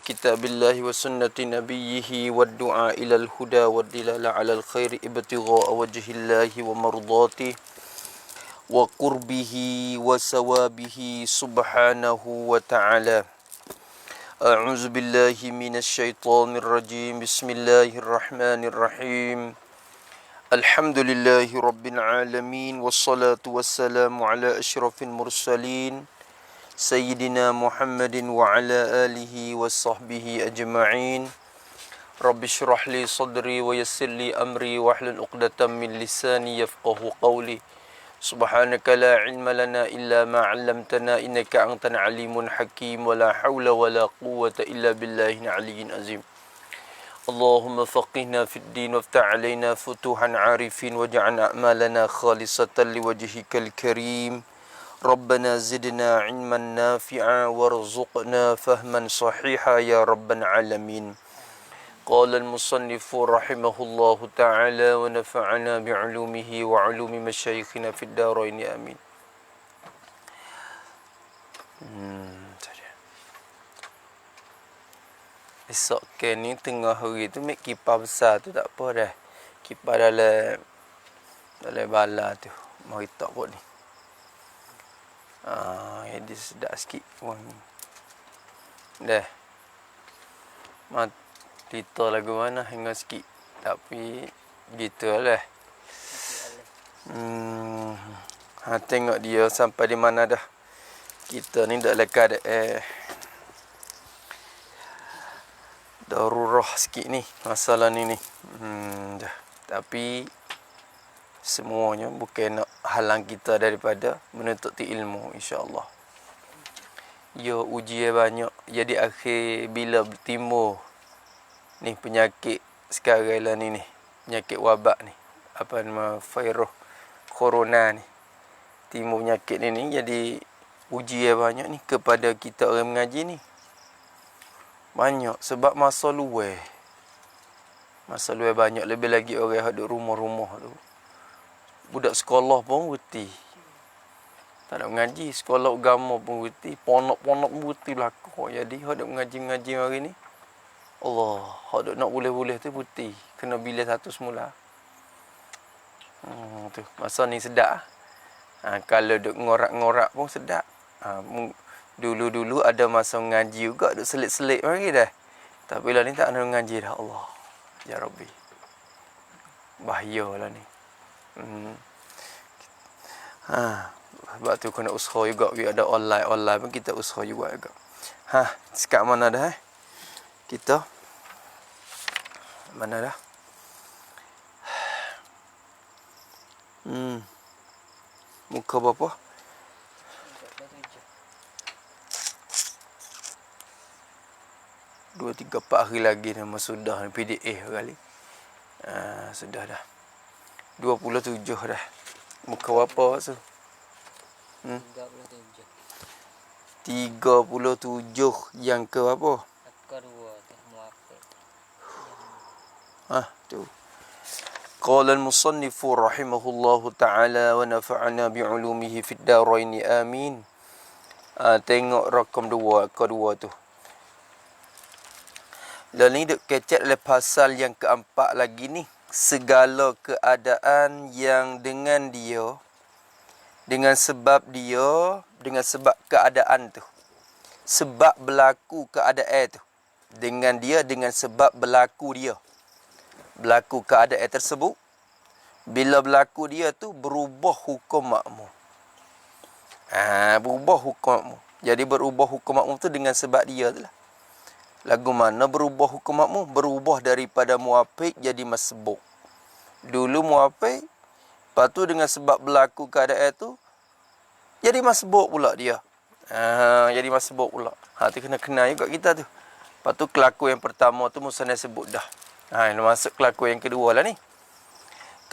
بكتاب الله وسنة نبيه والدعاء إلى الهدى والدلالة على الخير ابتغاء وجه الله ومرضاته وقربه وثوابه سبحانه وتعالى. أعوذ بالله من الشيطان الرجيم. بسم الله الرحمن الرحيم. الحمد لله رب العالمين والصلاة والسلام على أشرف المرسلين سيدنا محمد وعلى آله وصحبه أجمعين. رب اشرح لي صدري ويسر لي أمري واحلل عقدة من لساني يفقه قولي. سبحانك لا علم لنا إلا ما علمتنا إنك أنت العليم الحكيم ولا حول ولا قوة إلا بالله العلي العظيم. اللهم فقهنا في الدين وافتح علينا فتوحا عارفين واجعل أعمالنا خالصة لوجهك الكريم. ربنا زدنا علما نافعا وارزقنا فهما صحيحا يا رب العالمين. قال المصنف رحمه الله تعالى ونفعنا بعلومه وعلوم مشايخنا في الدارين آمين. Esok ni tengah hari tu mek kipas besar tu tak apa dah. Kipas dalam bala tu. Mari tak buat ni. Jadi sedap sikit wangi. Dah. Cerita lagu mana hingga sikit. Tapi gitulah. Tengok dia sampai di mana dah. Kita ni dah lekat darurah sikit ni masalah ni. Dah. Tapi semuanya bukan nak halang kita daripada menuntut ilmu, insya-Allah. Ya ujian banyak. Jadi akhir bila bertimbul ni penyakit sekarang lah ni penyakit wabak ni. Apa nama virus corona ni. Timbul penyakit ni jadi ujian banyak ni kepada kita orang mengaji ni. Banyak sebab masa luar. Masa luar banyak, lebih lagi orang yang duduk rumah-rumah tu. Budak sekolah pun berhenti. Tak nak mengaji. Sekolah agama pun berhenti. Ponok-ponok pun berhenti belakang. Jadi, hak duk mengaji-mengaji hari ni. Allah, hak duk nak boleh-boleh tu berhenti. Kena bilik satu semula. Tu. Masa ni sedap. Kalau duk ngorak-ngorak pun sedap. Dulu-dulu ada masa mengaji juga. Duk selit-selit lagi dah. Tapi lah ni tak nak mengaji dah. Allah. Ya Rabbi. Bahayalah ni. Sebab tu kena usaha juga. Ada online pun kita usaha juga. Sekat mana dah kita mana dah muka berapa 2-3-4 hari lagi nama sudah PDF kali. Sudah dah 27 dah. Muka berapa tu? 37 yang ke apa? Kedua tu muafik. Tu. Qala al-musannif rahimahullahu ta'ala wa nafa'ana bi'ulumihi fid darain amin. Tengok rakam 2 kedua tu. Dan ni duk kecek le pasal yang keempat lagi ni. Segala keadaan yang dengan dia, dengan sebab dia, dengan sebab keadaan tu. Sebab berlaku keadaan tu. Dengan dia, dengan sebab berlaku dia. Berlaku keadaan tersebut. Bila berlaku dia tu, berubah hukum makmum. Berubah hukum makmum. Jadi berubah hukum makmum tu dengan sebab dia tu lah. Lagu mana berubah hukum makmum? Berubah daripada muafik jadi masbuk. Dulu muafik, lepas tu dengan sebab berlaku keadaan tu, jadi masbuk pula dia. Jadi masbuk pula. Tu kena juga kita tu. Lepas tu kelaku yang pertama tu musannaf sebut dah. Ini masuk kelaku yang kedua lah ni.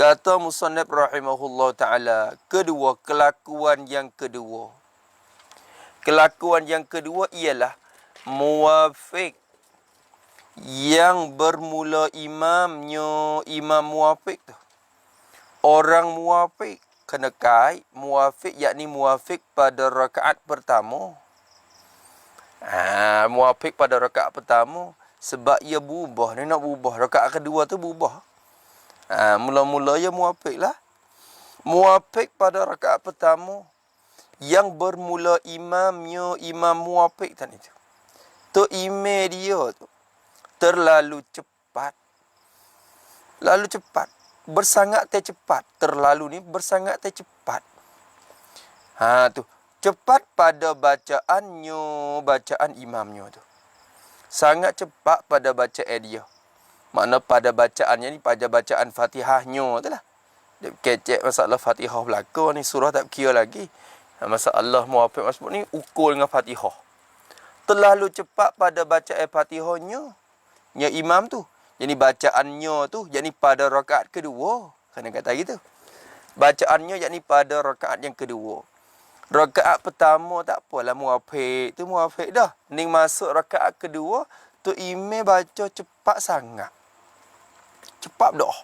Kata musannaf rahimahullah ta'ala, kedua, kelakuan yang kedua. Kelakuan yang kedua ialah muafik yang bermula imamnya imam muafik tu. Orang muafik kena kait muafik, yakni muafik pada rakaat pertama. Muafiq pada rakaat pertama sebab ia berubah. Dia nak berubah. Rakaat kedua tu berubah. Mula-mula ia muafiq lah. Muafiq pada rakaat pertama yang bermula imamnya imam muafiq tadi tu. Tu imam dia tu terlalu cepat. Lalu cepat. Bersangat tercepat. Terlalu ni bersangat tercepat. Tu. Cepat pada bacaan imamnya tu. Sangat cepat pada bacaan dia. Makna pada bacaannya ni, pada bacaan Fatihahnya tu lah. Dia kecek masalah Fatihah belakang ni, surah tak kira lagi. Masalah muafiq masbuk ni ukur dengan Fatihah. Terlalu cepat pada bacaan Fatihahnya, nya imam tu. Jadi bacaannya tu, yakni pada rakaat kedua. Kena kata gitu. Bacaannya yakni pada rakaat yang kedua. Rakaat pertama tak apalah muafiq tu muafiq dah. Ni masuk rakaat kedua, tu imam baca cepat sangat. Cepat dah.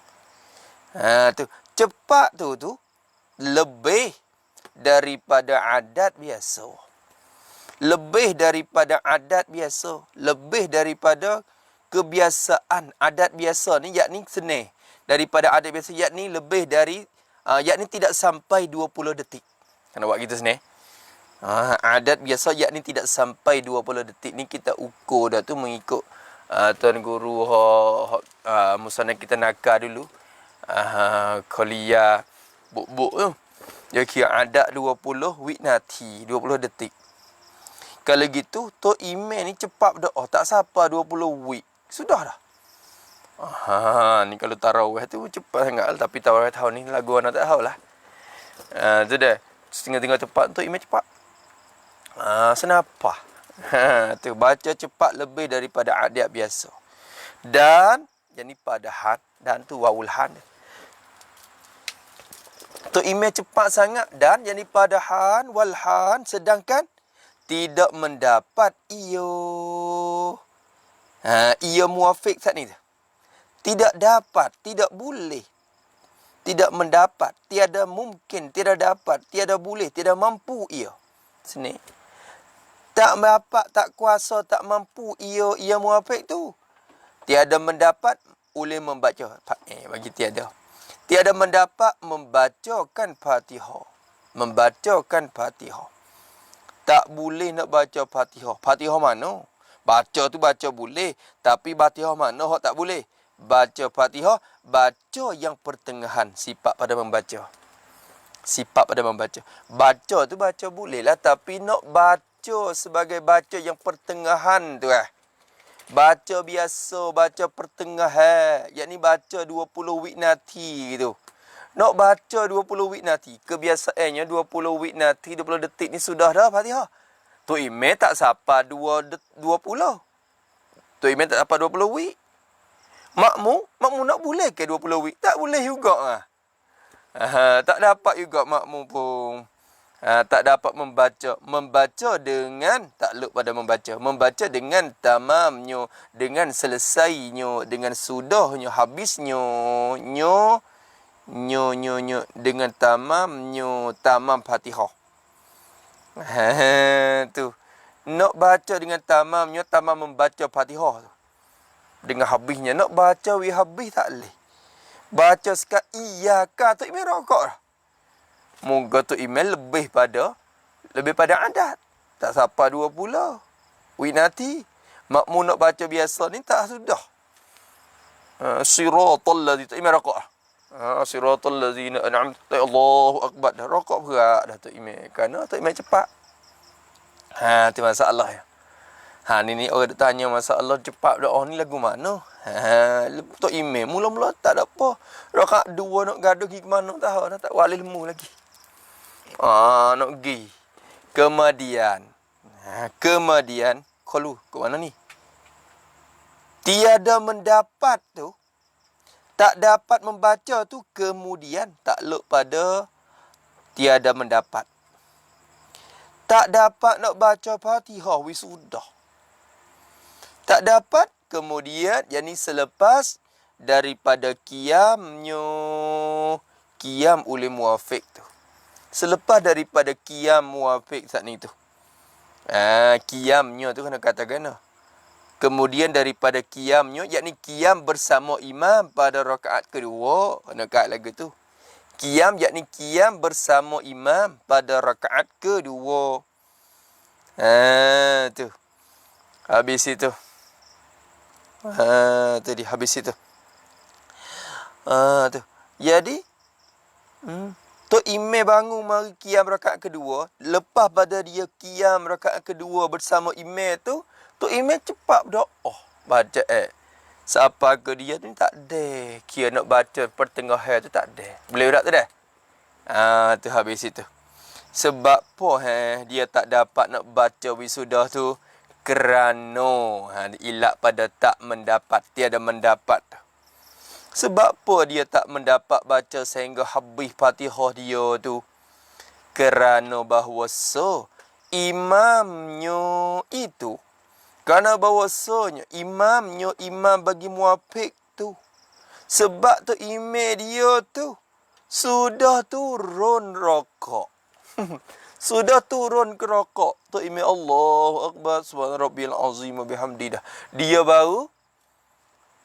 Tu cepat tu lebih daripada adat biasa. Lebih daripada adat biasa, lebih daripada kebiasaan adat biasa ni, yakni seneh. Daripada adat biasa, yakni lebih dari yakni tidak sampai 20 detik. Kena buat gitu seneh. Adat biasa yakni tidak sampai 20 detik ni kita ukur dah tu mengikut tuan guru musana kita nakal dulu. Kuliah buk-buk tu. Dia kira adat 20 winati, 20 detik. Kalau gitu, tu imam ni cepat dah. Tak sampai 20 wik. Sudah dah. Ni kalau tarawih tu cepat sangat. Tapi tarawih tahun ni lagu anak tak tahu lah. Tu dah. Tengah-tengah cepat tu imam cepat. Senapa? Tu baca cepat lebih daripada adat biasa. Dan, jadi pada had. Dan tu wawul had. Tu imam cepat sangat. Dan, jadi pada had, wal had. Sedangkan, tidak mendapat ia muafiq saat ni. Tidak dapat, tidak boleh. Tidak mendapat, tiada mungkin, tiada dapat, tiada boleh, tiada mampu ia. Sini. Tak dapat, tak kuasa, tak mampu ia muafiq tu. Tiada mendapat oleh membaca. Bagi tiada. Tiada mendapat membacakan Fatihah. Membacakan Fatihah. Tak boleh nak baca Fatihah. Fatihah mana? Baca tu baca boleh. Tapi Fatihah mana tak boleh? Baca Fatihah, baca yang pertengahan. Sifat pada membaca. Sifat pada membaca. Baca tu baca boleh lah. Tapi nak baca sebagai baca yang pertengahan tu Baca biasa, baca pertengahan. Yakni baca 20 winati gitu. Nak baca 20 winati. Kebiasaannya 20 winati, 20 detik ni sudah dah Fatihah. Tu imam tak sampai 20. Tu imam tak sampai 20 wik. Makmum nak boleh ke 20 wik? Tak boleh juga. Tak dapat juga makmum pun. Tak dapat membaca dengan takluk pada membaca dengan tamamnya, dengan selesainya, dengan sudahnya, habisnya, nyo dengan tamam Fatihah. Tu nak baca dengan tamamnya, tamam membaca Fatihah tu. Dengan habisnya nak baca habis tak leh. Baca sekat iyyaka tu imam rokok dah. Moga tu imam lebih pada adat. Tak sampai 20 winati. Makmum nak baca biasa ni tak sudah. Siratal ladzi imam rokok dah. Siratal ladzina an'amta Allahu akbar dah rokok berat dah tu imam. Kerana tu imam cepat. Tu masalah ya. Ni orang tanya masalah cepat dah. Ni lagu mana? Tu imam mula-mula tak ada apa. Rakaat 2 nak gaduh pergi ke mana tahu dah tak wali ilmu lagi. Nak pergi. Kemudian kalau ke mana ni? Tiada mendapat tu, tak dapat membaca tu, kemudian takluk pada tiada mendapat. Tak dapat nak baca Fatihah wisudah. Tak dapat, kemudian yakni selepas daripada qiyam oleh muafiq tu. Selepas daripada qiyam muafiq saat ni tu. Qiyamnya tu kena katakan. Kemudian daripada qiyamnya, yakni qiyam bersama imam pada rakaat kedua. Kena kat lagu tu. Qiyam yakni qiyam bersama imam pada rakaat kedua. Tu. Habis itu. Tadi habis itu. Tu. Jadi, Tok Imam bangun mari qiyam rakaat kedua. Lepas pada dia qiyam rakaat kedua bersama imam tu, Tok Imam cepat berdoa. Baca siapa ke dia tu tak ada. Kira nak baca pertengahan tu tak ada. Boleh tak tu dah? Tu habis itu. Sebab apa dia tak dapat nak baca wisudah tu? Kerana ilak pada tak mendapat. Tiada mendapat. Sebab apa dia tak mendapat baca sehingga habis Fatihah dia tu? Kerana bahawasa imamnya itu. Kerana bahawasanya imamnya imam bagi muafiq tu. Sebab tu imam dia tu sudah turun rokok. Sudah turun ke rokok. Tu imam Allahu Akbar subhana rabbil azim wa bihamdihi. Dia baru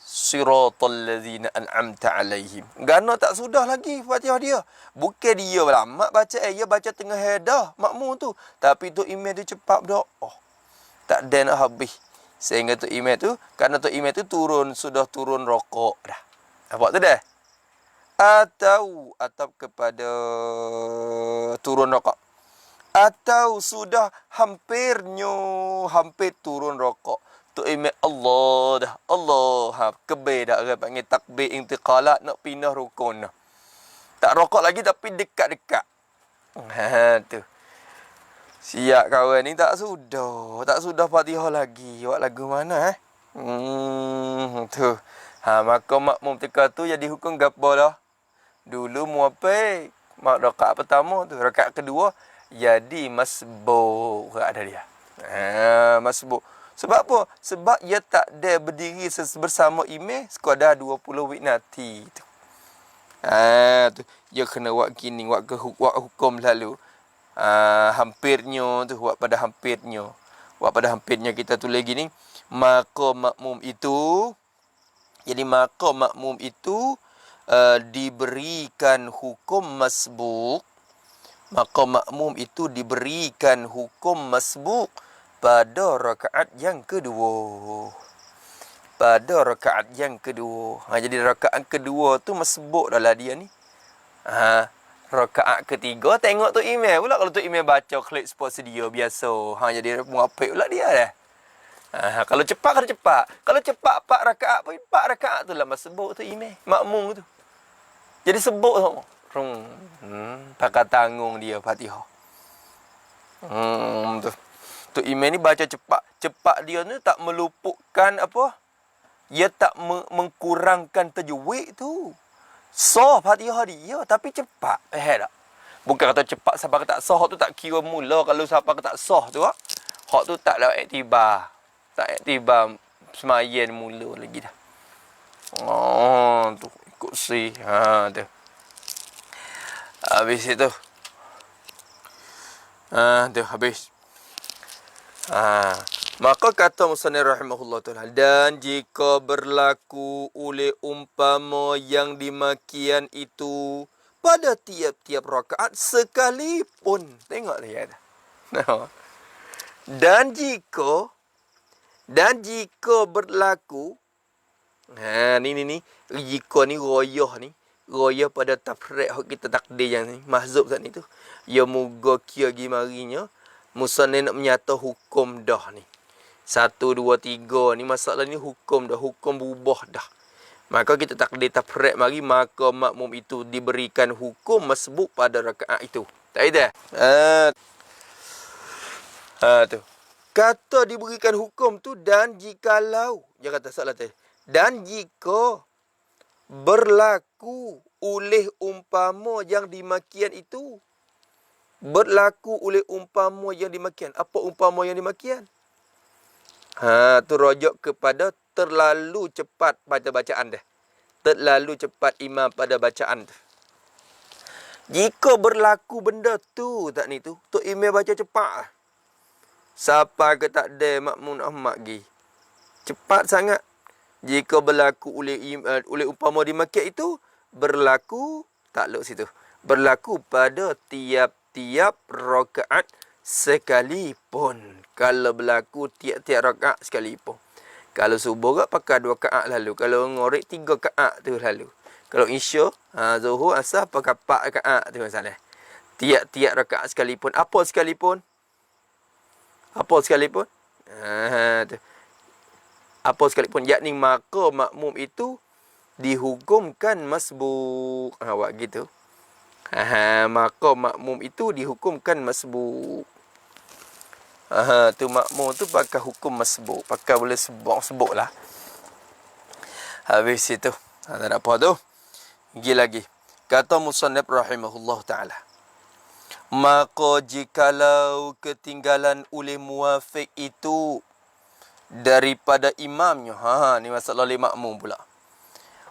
siratal ladzina an'amta alaihim. Gana tak sudah lagi Fatihah dia. Bukan dia lama baca dia baca tengah hedah makmum tu. Tapi tu imam tu cepat berdoa. Tak ada nak habis. Sehingga tu imam tu, kerana tu imam tu sudah turun rokok dah. Nampak tu dah? Atau kepada turun rokok. Atau sudah hampir turun rokok. Tu imam Allah dah. Allah. Kebir dah. Orang panggil takbir intiqalat nak pindah rukun. Tak rokok lagi tapi dekat-dekat. Tu. Siap kawan ni tak sudah. Tak sudah Fatihah lagi. Buat lagu mana Tu. Maka makmum teka tu jadi hukum gapo dah. Dulu muafiq. Rakaat pertama tu. Rakaat kedua jadi masbuk. Ada dia. Masbuk. Sebab apa? Sebab ia tak ada berdiri bersama imam sekadar 20 winati tu. Tu. Dia kena buat gini, buat hukum lalu. Hampirnya tu, buat pada hampirnya. Buat pada hampirnya kita tulis gini. Maka makmum itu, jadi maka makmum itu diberikan hukum masbuk. Maka makmum itu diberikan hukum masbuk pada rakaat yang kedua. Pada rakaat yang kedua. Jadi rakaat kedua tu masbuk dah lah dia ni. Rakaat ketiga tengok tu imam pula. Kalau tu imam baca klik spot sedia biasa. Jadi muafiq pula dia dah. Kalau cepat kena cepat. Kalau cepat 4 rakaat pun 4 rakaat tu lah masbuk tu imam. Makmum tu. Jadi sebut tu. Pakai tanggung dia Fatihah. Tu. Tu imam ni baca cepat. Cepat dia ni tak meluputkan apa? Ia tak mengkurangkan tajwid tu. Sah Fatihah dia tapi cepat. Tak? Bukan kata cepat sampai tak sah tu tak kira mula. Kalau sampai tak sah tu hak tu tak lah iktibar. Tak iktibar semayan mula lagi dah. Tu ikut si. Tu. Habis itu. Tu habis. Maka kata musannif rahimahullah ta'ala, dan jika berlaku oleh umpama yang demikian itu pada tiap-tiap rakaat sekalipun. Tengok dia dah. Dan jika berlaku ni jika ni royah ni. Royah pada tafriq kita takdir yang ni mahzub saat ni tu. Ya moga kia gi marinya musannif nak menyata hukum dah ni. 1, 2, 3 ni masalah ni hukum dah. Hukum berubah dah. Maka kita takdir tafriq mari. Maka makmum itu diberikan hukum masbuk pada rakaat itu. Tak ada? Tu. Kata diberikan hukum tu dan jikalau. Dia kata salah tadi. Dan jika berlaku oleh umpama yang demikian itu. Berlaku oleh umpama yang demikian. Apa umpama yang demikian? Tu rujuk kepada terlalu cepat pada bacaan dah. Terlalu cepat imam pada bacaan tu. Jika berlaku benda tu tak ni tu, imam baca cepat. Siapa ke tak ada makmum ahmad gi. Cepat sangat. Jika berlaku oleh umpama di Makkah itu berlaku takluk situ. Berlaku pada tiap-tiap rakaat sekalipun. Kalau berlaku tiap-tiap rakaat sekalipun. Kalau subuh ke pakai 2 rakaat lalu. Kalau ngorek 3 rakaat tu lalu. Kalau isya, zuhur, asar pakai 4 rakaat tu masalah. Tiap-tiap rakaat sekalipun. Apa sekalipun? Apa sekalipun? Tu. Apa sekalipun. Yakni maka makmum itu dihukumkan masbuk. Awak gitu. Maka makmum itu dihukumkan masbuk. Tu makmum tu pakai hukum masbuk. Pakai boleh sebuk lah. Habis itu. Tak ada apa tu. Pergi lagi. Kata musannif rahimahullah ta'ala. Maka jikalau ketinggalan oleh muafiq itu daripada imamnya. Ni masalah oleh makmum pula.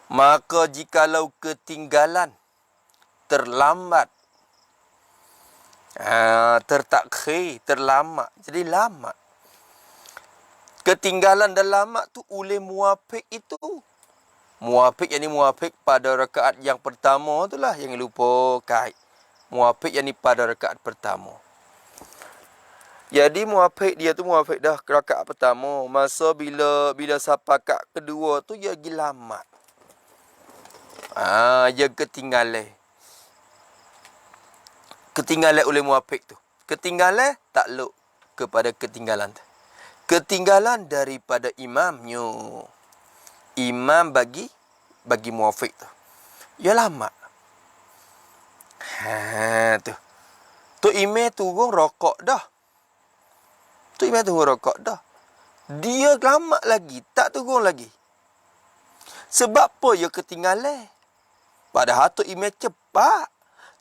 Maka jikalau ketinggalan, terlambat, tertakhir, terlambat. Jadi lama. Ketinggalan dan lama tu oleh muafiq itu. Muafiq yang ni muafiq pada rakaat yang pertama tu lah yang lupa kait. Muafiq yang ni pada rakaat pertama. Jadi muafiq dia tu muafiq dah rakaat pertama. Masa bila sampai rakaat kedua tu dia pergi lama. Dia ketinggalan. Ketinggalan oleh muafiq tu. Ketinggalan takluk kepada ketinggalan tu. Ketinggalan daripada imamnya. Imam bagi muafiq tu. Ya lama. Tu. Tu imam turun rokok dah. Tu imam turun rokok dah. Dia lama lagi. Tak turun lagi. Sebab apa dia ketinggalan? Padahal tu imam cepat.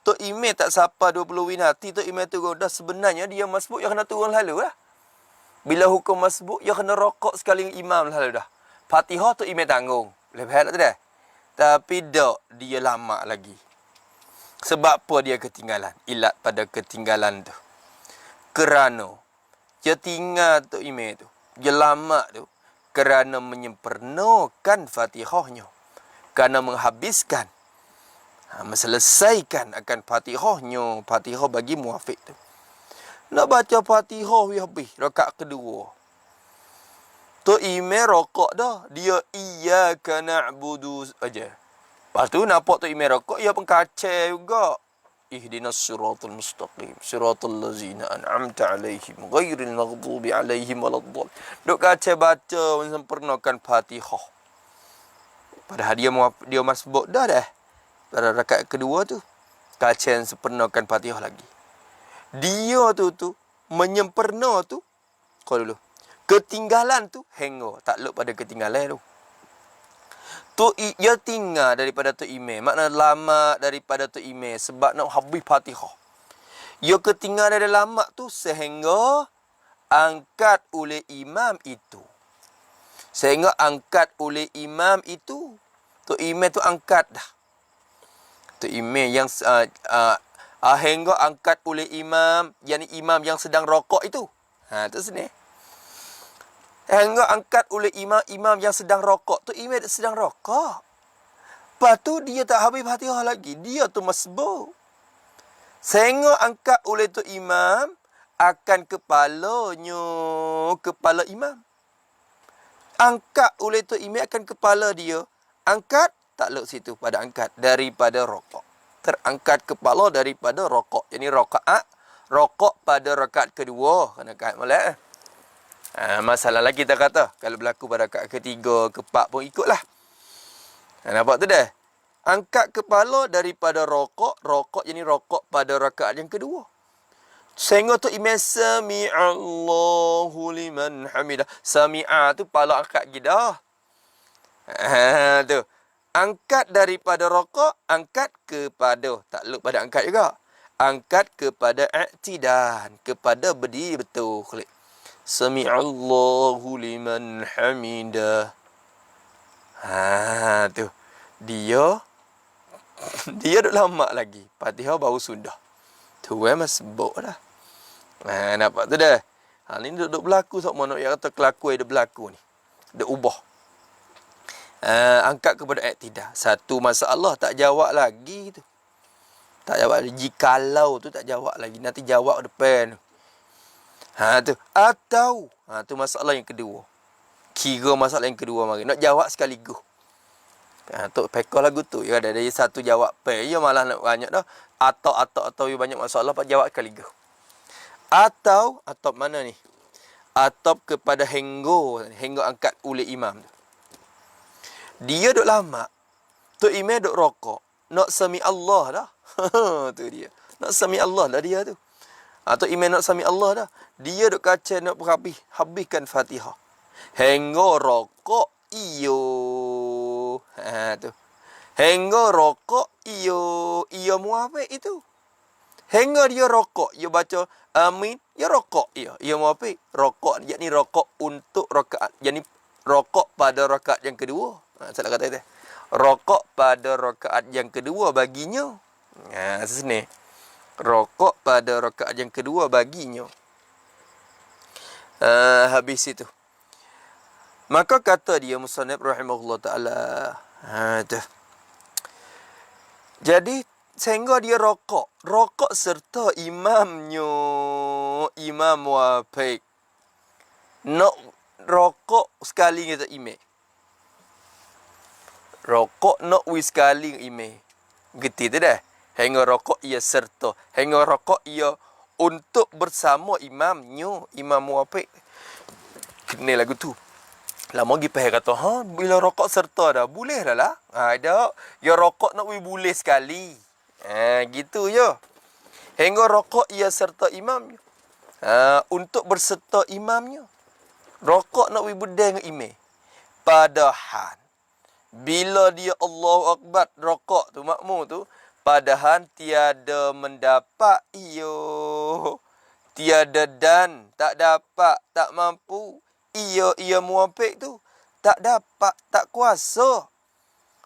Tu imam tak sampai 20 winati. Tu imam turun dah. Sebenarnya dia masbuk. Dia kena turun lalu lah. Bila hukum masbuk, dia kena rokok sekali imam lalu dah. Fatihah tu imam tanggung. Lebih tak dah? Tapi tak. Dia lama lagi. Sebab apa dia ketinggalan? Ilat pada ketinggalan tu. Kerana dia tinggal tu imam tu. Dia lama tu. Kerana menyempurnakan Fatihahnya. Kerana menghabiskan. Meselesaikan akan Fatihahnya. Fatihah bagi muafiq tu. Nak baca Fatihah habis. Rakaat kedua. Tu imam rokok dah. Dia iyyaka na'budu aja. Lepas tu nampak tu imam rokok. Ia pun kacau juga. Ihdinas siratal mustaqim. Siratal lazina an'amta alaihim. Ghairil maghdubi alaihim waladdal. Duk kacau baca. Sempurnakan Fatihah. Padahal dia masbuk dah. Pada rakaat kedua tu. Kacau sempurnakan Fatihah lagi. Dia tu menyempurna tu. Kau dulu. Ketinggalan tu henggo. Takluk pada ketinggalan tu. Tu ia tinggal daripada tu imam. Makna lama daripada tu imam. Sebab nak habis Fatihah. Ia ketinggal dari lama tu sehingga angkat oleh imam itu. Sehingga angkat oleh imam itu. Tu imam tu angkat dah. Tu imam yang hingga angkat oleh imam, yakni imam yang sedang rokok itu. Tu sini. Hingga angkat oleh imam yang sedang rokok. Tu imam sedang rokok. Lepas tu dia tak habis Fatihah lagi. Dia tu masbuk. Sehingga angkat oleh tu imam akan kepalanya. Kepala imam. Angkat oleh tu imam akan kepala dia. Angkat, takluk situ pada angkat. Daripada rokok. Terangkat kepala daripada rokok. Jadi rokok pada rakaat kedua. Kena kait molek. Masalah lagi kita kata. Kalau berlaku pada rakaat ketiga, keempat pun ikutlah. Nampak tu dah? Angkat kepala daripada rokok. Rokok jadi rokok pada rakaat yang kedua. Sehingga tu imam sami'allahu liman hamidah. Sami'a tu pala angkat gidah. Tu. Angkat daripada rokok, angkat kepada. Takluk pada angkat juga. Angkat kepada i'tidan. Kepada berdiri betul. Sami'allahu liman hamidah. Tu. Dia duk lama lagi. Fatihah baru sudah. Tu masbuk dah. Nampak tu dah. Ni duduk berlaku sama nak yang kata kelakuan dia berlaku ni. Dia ubah. Angkat kepada i'tidal. Satu masalah tak jawab lagi tu. Tak jawab lagi. Jikalau tu tak jawab lagi. Nanti jawab depan tu. Tu. Atau. Tu masalah yang kedua. Kira masalah yang kedua mari. Nak jawab sekaligus. Tu pekah lagu tu. Ya ada satu jawab. Ya malah nak banyak dah. Atau ya banyak masalah. Pak jawab sekaligus. Atau mana ni? Atau kepada henggo angkat oleh imam tu. Dia duk lama. Tu imam duk rokok. Nak sami Allah dah. Tu dia. Nak sami Allah dah dia tu. Atau imam nak sami Allah dah. Dia duk kaca nak habiskan Fatihah. Henggo rokok iyo. Tu. Henggo rokok iyo muafik itu. Hingga dia rokok, dia baca amin, dia rokok. Ia muafik. Rokok, yakni rokok untuk rakaat. Yakni rokok pada rakaat yang kedua. Salah kata itu. Rokok pada rakaat yang kedua baginya. Sini. Rokok pada rakaat yang kedua baginya. Habis itu. Maka kata dia musannif rahimahullah ta'ala. Jadi, sehingga dia rokok. Rokok serta imamnya. Imam muafik. Nak rokok sekali kata imam. Rokok nak sekali imam. Geti tu dah. Hingga rokok ia serta. Hingga rokok ia untuk bersama imamnya. Imam muafik. Kena lagu tu. Lama pergi pahal kata, bila rokok serta dah. Boleh dah lah. Ada. Ya rokok nak boleh sekali. Gitu je. Hingga rokok ia serta imamnya. Untuk berserta imamnya. Rokok nak berdeng dengan imam. Padahal bila dia Allahu Akbar rokok tu makmum tu, padahal tiada mendapat tiada dan tak dapat, tak mampu ia muafik tu tak dapat, tak kuasa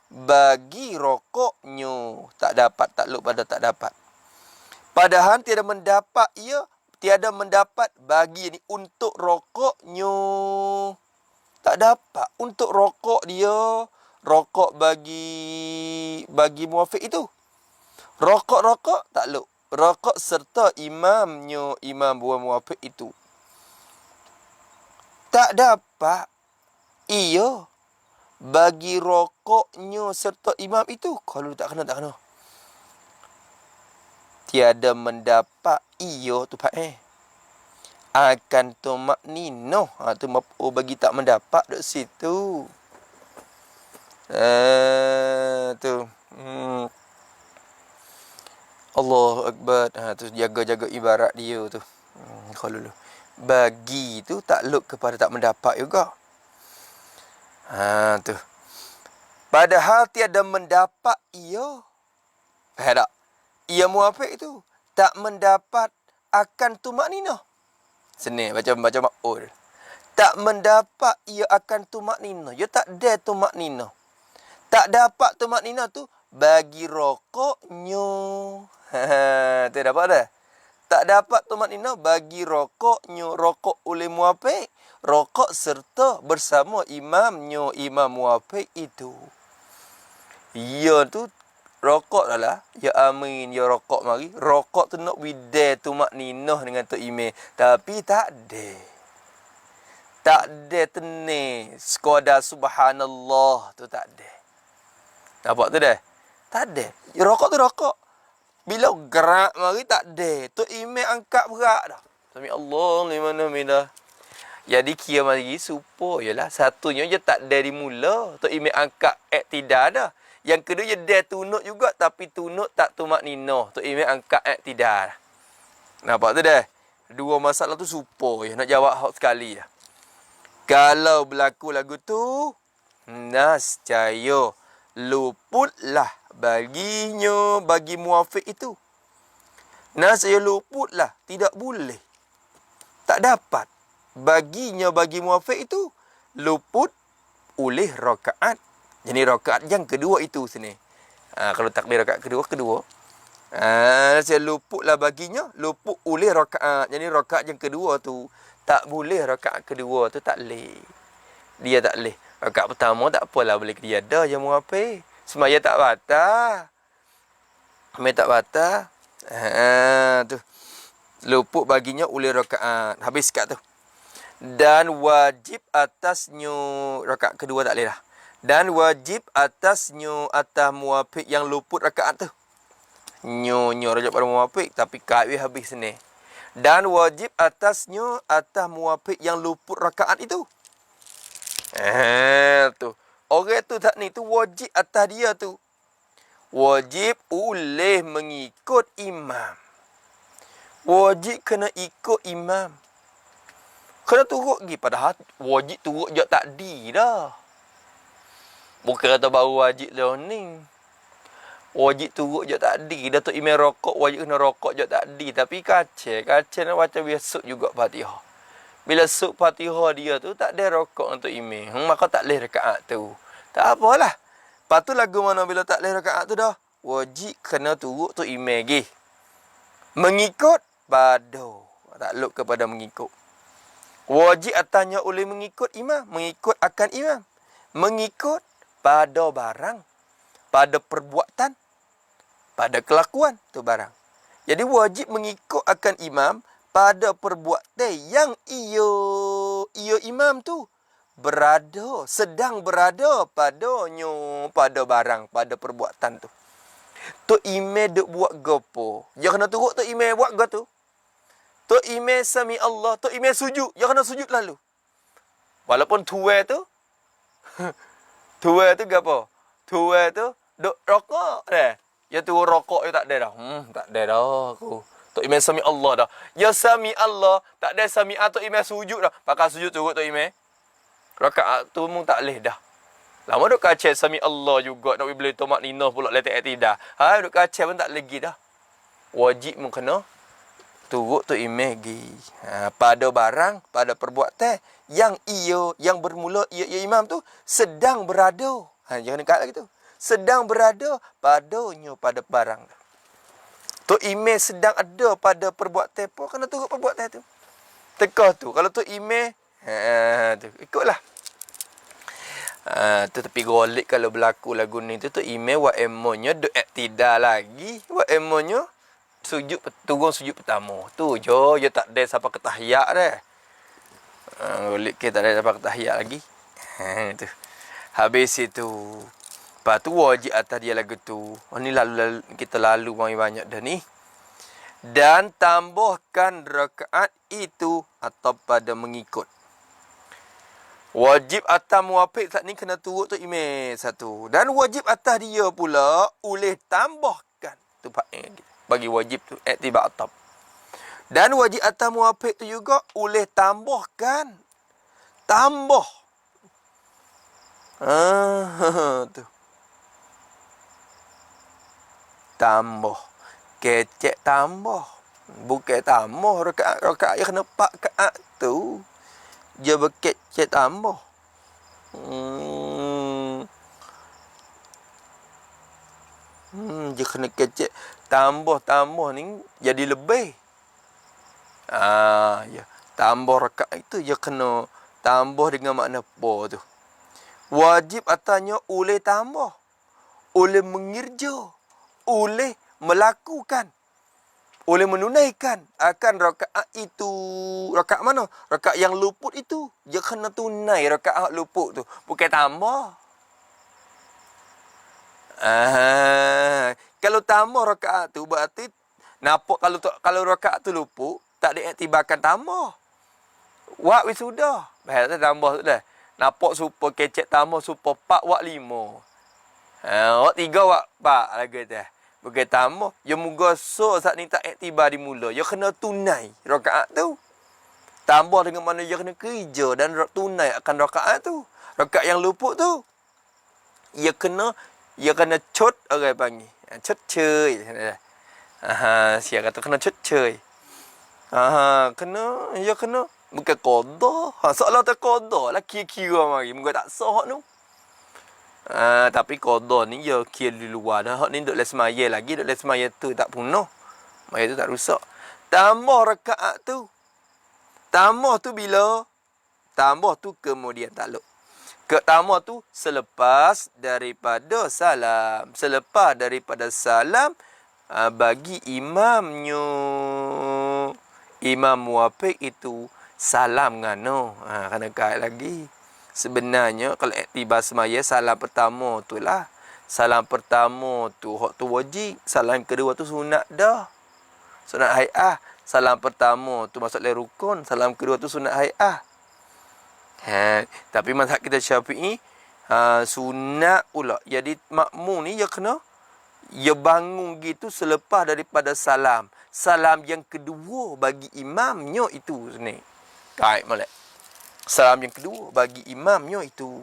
bagi rokoknya. Tak dapat, takluk pada tak dapat. Padahal tiada mendapat tiada mendapat bagi ni untuk rokoknya. Tak dapat untuk rokok dia, rokok bagi muafik itu. Rokok takluk. Rokok serta imamnya, imam buah muafik itu. Tak dapat bagi rokoknya serta imam itu. Kalau tak kena. Tiada mendapat tu pak akan tumak nino. Tu bagi tak mendapat dok situ. Tu. Allahu Akbar. Tu jaga-jaga ibarat dia tu. Kalau bagi tu takluk kepada tak mendapat juga. Tu. Padahal tiada mendapat faham tak? Ia muafik itu tak mendapat akan tumak nino. Seni baca ma'ul. Tak mendapat ia akan tumak nino. Ia tak ada tumak nino. Tak dapat tumak nino tu bagi rokoknya. Tu dapat dah. Tak dapat tumak nino bagi rokoknya. Rokok oleh muafik. Rokok serta bersama imamnya. Imam muafik itu. Ia tu rokok dah lah. Ya amin, ya rokok mari. Rokok tu nak widai tumak ninah dengan tu imam. Tapi tak ada. Tak ada tenang. Sekadar subhanallah tu tak ada. Nampak tu dah? Tak ada. Ya, rokok tu rokok. Bila gerak mari tak ada. Tu imam angkat berat dah. Sami Allah ni mana minah. Jadi kira mari supaya satunya je tak dari mula. Tu imam angkat i'tidal dah. Yang kedua dia tunuk juga tapi tunuk tak tumak nino. Tu imam angkat i'tidal. Nampak tu dah? Dua masalah tu supaya nak jawab hak sekali dah. Kalau berlaku lagu tu nascaya luputlah baginya, bagi muafik itu. Nascaya luputlah, tidak boleh. Tak dapat baginya, bagi muafik itu luput oleh rakaat. Jadi rakaat yang kedua itu sini. Kalau takbir rakaat kedua. Saya luputlah baginya, luput oleh rakaat. Jadi rakaat yang kedua tu Tak boleh rakaat kedua tu tak leh. Dia tak leh. Rakaat pertama tak apalah boleh dia dah jamu apa. Semaya tak batal. Semaya tak batal. Tu. Luput baginya oleh rakaat. Habis kat tu. Dan wajib atasnya rakaat kedua tak leh dah. Dan wajib atasnya atas muafiq yang luput rakaat tu. Nyo raja pada muafiq tapi kait habis ni. Dan wajib atasnya atas muafiq yang luput rakaat itu. Tu. Orang tu tak ni tu wajib atas dia tu. Wajib boleh mengikut imam. Wajib kena ikut imam. Kena turut pergi. Padahal wajib turut je takdi dah. Bukan kata baru wajib dah ni. Wajib turut je takdi. Dah tu imam rokok, wajib kena rokok je takdi. Tapi kacau nak baca biasa juga Fatihah. Bila suk Fatihah dia tu tak ada rokok untuk imam. Maka tak leh rakaat tu. Tak apalah. Lepas tu lagu mana bila tak leh rakaat tu dah. Wajib kena turut tu imam lagi. Mengikut bado. Takluk kepada mengikut. Wajib atasnya oleh mengikut imam. Mengikut akan imam. Mengikut pada barang. Pada perbuatan. Pada kelakuan tu barang. Jadi wajib mengikut akan imam. Pada perbuatan yang ia imam tu. Berada. Sedang berada padanya. Pada barang. Pada perbuatan tu. Tu imam duk buat gapo. Dia kena turut tu imam buat gapo tu. Tu imam sami Allah, tu imam sujud, dia kena sujud lalu. Walaupun tuai tu tuai tu gapo? Tuai tu duk rokok dah. Ya tu rokok dia tak ada dah. Tak ada dah aku. Tu imam sami Allah dah. Ya sami Allah, tak ada sami tu imam sujud dah. Pakai sujud turut tu imam. Rakaat tu mung tak leh dah. Lama duk kacau sami Allah juga nak beli tomat ninah pula letak tidak. Duk kacau pun tak lagi dah. Wajib mung kena turut tu imam lagi. Pada barang, pada perbuatan yang bermula ia imam tu sedang berada. Jangan dekat lagi tu. Sedang berada padanya pada barang. Tu imam sedang ada pada perbuatan apa kena turut perbuatan tu. Tekah tu. Kalau tu imam tu ikutlah. Tu tapi golik kalau berlaku lagu ni tu imam wa emonya do iktidal lagi. Wa emonya sujud turun sujud pertama. Tu je tak ada siapa ketahiyat dah. Golik kita tak ada siapa ketahiyat lagi. Tu. Habis itu. Lepas tu wajib atas dia lagu tu. Ni lalu kita lalu banyak dah ni. Dan tambahkan rakaat itu atau pada mengikut. Wajib atas muafiq saat ni kena turut tu imam satu. Dan wajib atas dia pula boleh tambahkan. Tu bagi wajib tu iktibar atab. Dan wajib atas muafiq tu juga boleh tambahkan. Tambah. Tu. Tambah. Kecek tambah. Bukan tambah rakaat yang kena 4 rakaat tu. Dia berkecek tambah. Dia kena kecek tambah ni jadi lebih. Ya. Tambah rakaat itu dia kena tambah dengan makna apa tu. Wajib atasnya oleh tambah. Oleh mengerja. Oleh melakukan. Oleh menunaikan akan rakaat itu. Rakaat mana? Rakaat yang luput itu. Dia kena tunai rakaat luput tu. Bukan tambah. Kalau tambah rakaat tu berarti nampak kalau rakaat tu luput tak diiktibarkan tambah. Wak wisuda. Bahasa tambah tu dah. Nampak super kecek tambah super 4 wak 5. Wak 3 wak 4 lagi dah. Bukan tambah. Ya moga so saat ni tak iktibar di mula. Ya kena tunai rakaat tu. Tambah dengan mana dia kena kerja dan tunai akan rakaat tu. Rakaat yang luput tu. Ia kena cot orang panggil. Cot cuy. Siapa kata kena cot cuy. Kena bukan qada. Soalan tak qada lah kira-kira mari. Moga tak sah tu. Tapi qada ni ya kira di luar dah. Hak ni duk les semaya lagi, duk les semaya tu tak punah. Maya tu tak rusak. Tambah rakaat tu. Tambah tu bila? Tambah tu kemudian takluk. Tambah tu selepas daripada salam. Selepas daripada salam, bagi imamnya. Imam muwafiq itu salam ngano. Kena kait lagi. Sebenarnya kalau iktibar semaya, salam pertama tu lah. Salam pertama tu hak tu wajib. Salam kedua tu sunat dah. Sunat hai'ah. Salam pertama tu masuk dalam rukun. Salam kedua tu sunat hai'ah. Tapi mazhab kita Syafi'i, sunat pula. Jadi makmum ni dia kena, dia bangun gitu selepas daripada salam. Salam yang kedua bagi imamnya itu ni. Kait molek. Salam yang kedua bagi imamnya itu.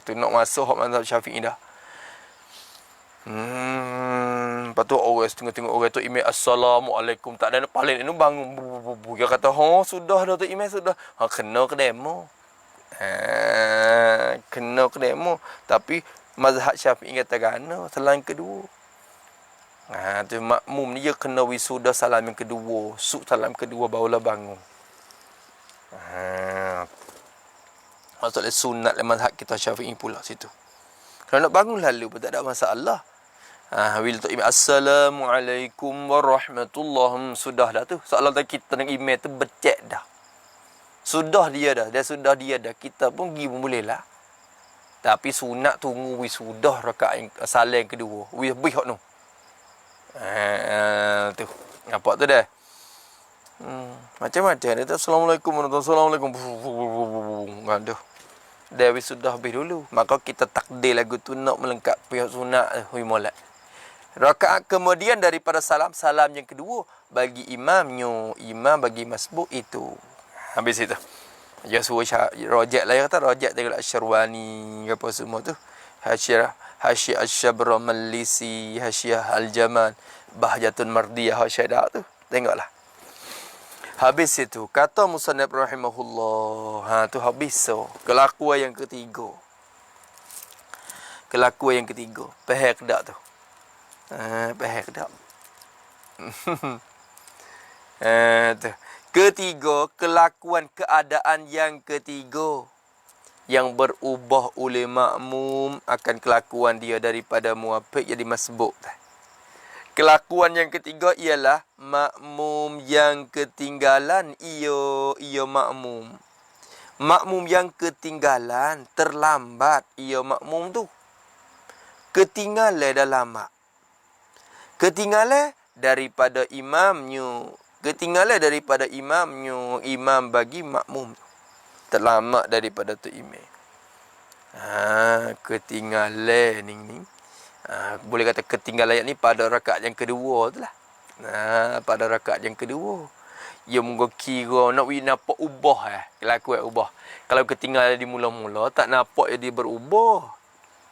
Tu nak masuk hak mazhab Syafi'i dah. Lepas tu orang tengok-tengok orang tu imam assalamualaikum, tak ada paling ni bangun. Dia kata, sudah dah tu imam sudah. Kena ke demo. Kena ke demo. Tapi mazhab Syafi'i kata kena salam kedua. Tu makmum ni dia kena wisuda salam yang kedua. Salam kedua barulah bangun. Maksudnya sunat mazhab kita Syafi'i pula situ. Kalau nak bangun lalu pun tak ada masalah. Bila tu imam assalamualaikum warahmatullahi, sudah dah tu. Soalan kita dengan imam tu becek dah. Sudah dia dah. Kita pun pergi pun boleh lah. Tapi sunat tunggu wisudah rakaat yang salam yang kedua. Wih hok no. Tu. Nampak tu dah. Macam-macam dia tu. Assalamualaikum warahmatullahi wabarakatuh. Aduh. Dah wisudah habis dulu. Maka kita takdir lagu tu nak melengkapi pihak sunat. Hui molek. Rakaat kemudian daripada salam yang kedua bagi imamnya. Imam bagi masbuk itu. Habis itu. Dia suruh rojak lah. Dia kata rojak tengok Asyarwani. Apa semua tu. Hasyiah Asyabra Malisi. Hasyiah Al-Jaman. Bahjatun Mardiyah. Hasyiah tu. Tengoklah. Habis itu. Kata Musannaf rahimahullah. Tu habis so. Kelakuan yang ketiga. Pahak tak tu. Pahak tak. Tu. Ketiga, kelakuan keadaan yang ketiga yang berubah oleh makmum akan kelakuan dia daripada muwafiq jadi masbuk. Kelakuan yang ketiga ialah makmum yang ketinggalan ia makmum. Makmum yang ketinggalan, terlambat ia makmum tu. Ketinggalan dah lama. Ketinggalan daripada imamnya. Imam bagi makmum. Terlama daripada tu imam. Ketinggalan ni. Boleh kata ketinggalan ni pada rakaat yang kedua tu lah. Pada rakaat yang kedua. Ia mungkin kira nak nampak ubah kelakuan ubah. Kalau ketinggalan di mula-mula, tak nampak dia berubah.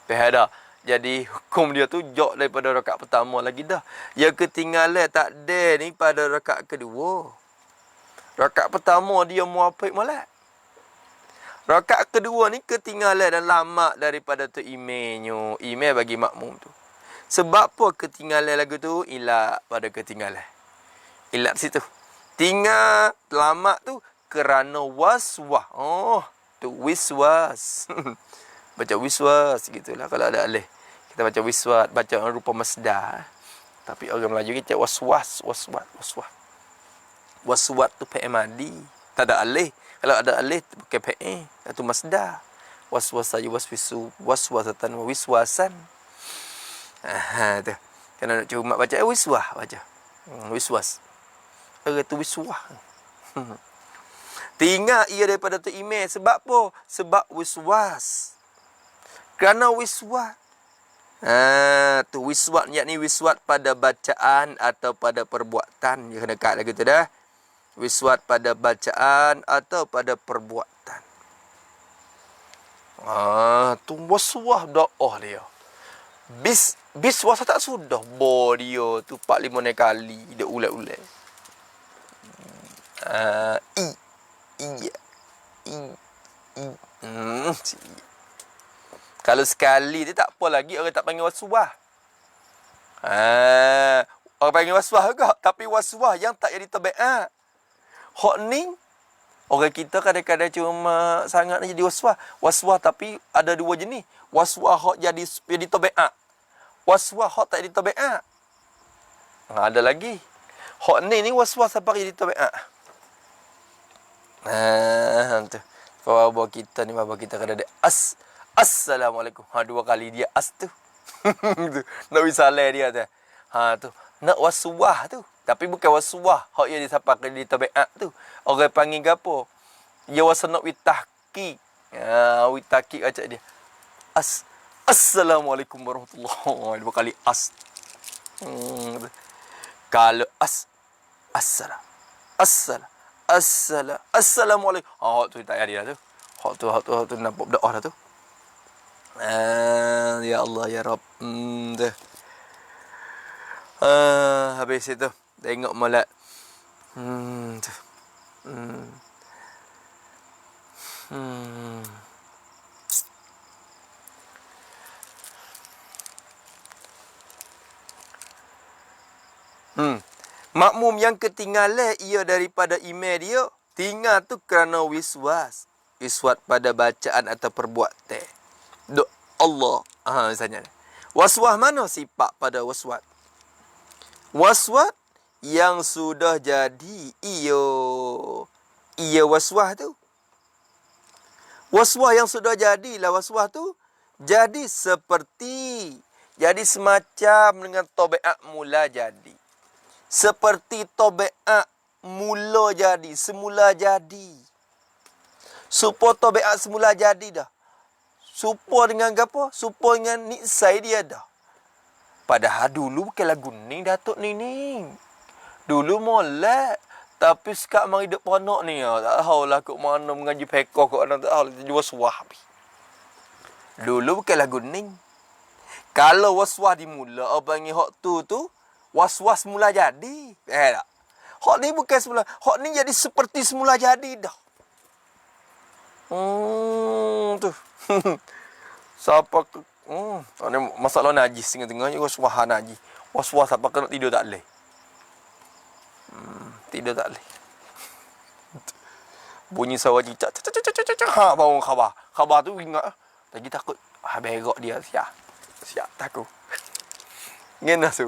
Faham tak? Jadi hukum dia tu jauh daripada rakaat pertama lagi dah. Yang ketinggalan tak ada ni pada rakaat kedua. Rakaat pertama dia muwafiq molek. Rakaat kedua ni ketinggalan dan lama daripada tu imamnya. Imam bagi makmum tu. Sebab apa ketinggalan lagu tu? Ilat pada ketinggalan. Ilat situ. Tinggal lama tu kerana waswah. Tu wiswas. Baca wiswas gitulah kalau ada alih. Kita baca wiswas, baca rupa masdar. Tapi orang Melayu kita waswas. Waswat tu fi'il madi. Tak ada alih. Kalau ada alih pakai fi'il, itu masdar. Waswas saja waswisu, waswasatan wa wiswasan. Tu. Kena nak cuma baca wiswah baca. Wiswas. Orang tu wiswah. Tinggal ia daripada tu imam sebab apa? Sebab wiswas. Kerana wiswat. Tu wiswat yakni wiswat pada bacaan atau pada perbuatan. Dia kena kat lagi tu dah. Wiswat pada bacaan atau pada perbuatan. Tu waswah doa dia. Biswas tak sudah. Dia tu 4-5 kali dia ulat-ulat. Kalau sekali dia tak apa lagi, orang tak panggil waswah. Orang panggil waswah juga, tapi waswah yang tak jadi tabiat. Hak ni Orang kita kadang-kadang cuma sangat jadi waswas. Waswas tapi ada dua jenis. Waswas hak jadi tabiat. Waswas hak tak jadi tabiat. Ada lagi. Hak ni waswas sampai jadi tabiat. Tu. Bapa kita kadang ada Assalamualaikum. Dua kali dia tu. Tu. Nak wisalah dia tu. Tu. Nak waswah tu. Tapi bukan waswah. Hak yang disampaikan di tabiat tu. Orang panggil gapo? Ya wasanok witahki. Witahki acak dia. Assalamualaikum warahmatullahi. Dua kali Kalau Assalamualaikum. Hak tu tak ada tu. Hak tu nampak berdoa dah tu. Ya Allah ya Rabb. Tu. Habis itu tengok molek. Tu. Makmum yang ketinggalan ia daripada email dia, tinggal tu kerana wiswas. Wiswas pada bacaan atau perbuatan. Dok Allah. Misalnya. Waswas mana sifat pada waswas? Waswas yang sudah jadi ia waswas tu. Waswas yang sudah jadilah waswas tu jadi semacam dengan tabiat mula jadi. Seperti tabiat mula jadi, semula jadi. Supaya tabiat semula jadi dah. Supaya dengan apa? Supaya dengan niksai dia dah. Padahal dulu bukan lagu ni Datuk ni. Dulu molek. Tapi sekarang mari duk ponok ni. Tak tahulah kok mana mengaji pekoh kok orang tak tahu. Jual suah. Dulu bukan lagu ni. Kalau waswas dimula, apa panggil hak tu waswas mula jadi. Tak? Hak ni bukan semula. Hak ni jadi seperti semula jadi dah. Tu. Siapa ke... ni masalah najis tengah-tengah je waswas najis. Waswas siapa kena tidur tak boleh. Tidur tak boleh. Bunyi sawah cicak. Bangun khabar. Khabar tu ingat. Lagi takut. Berak dia. Siap takut. Ngena tu.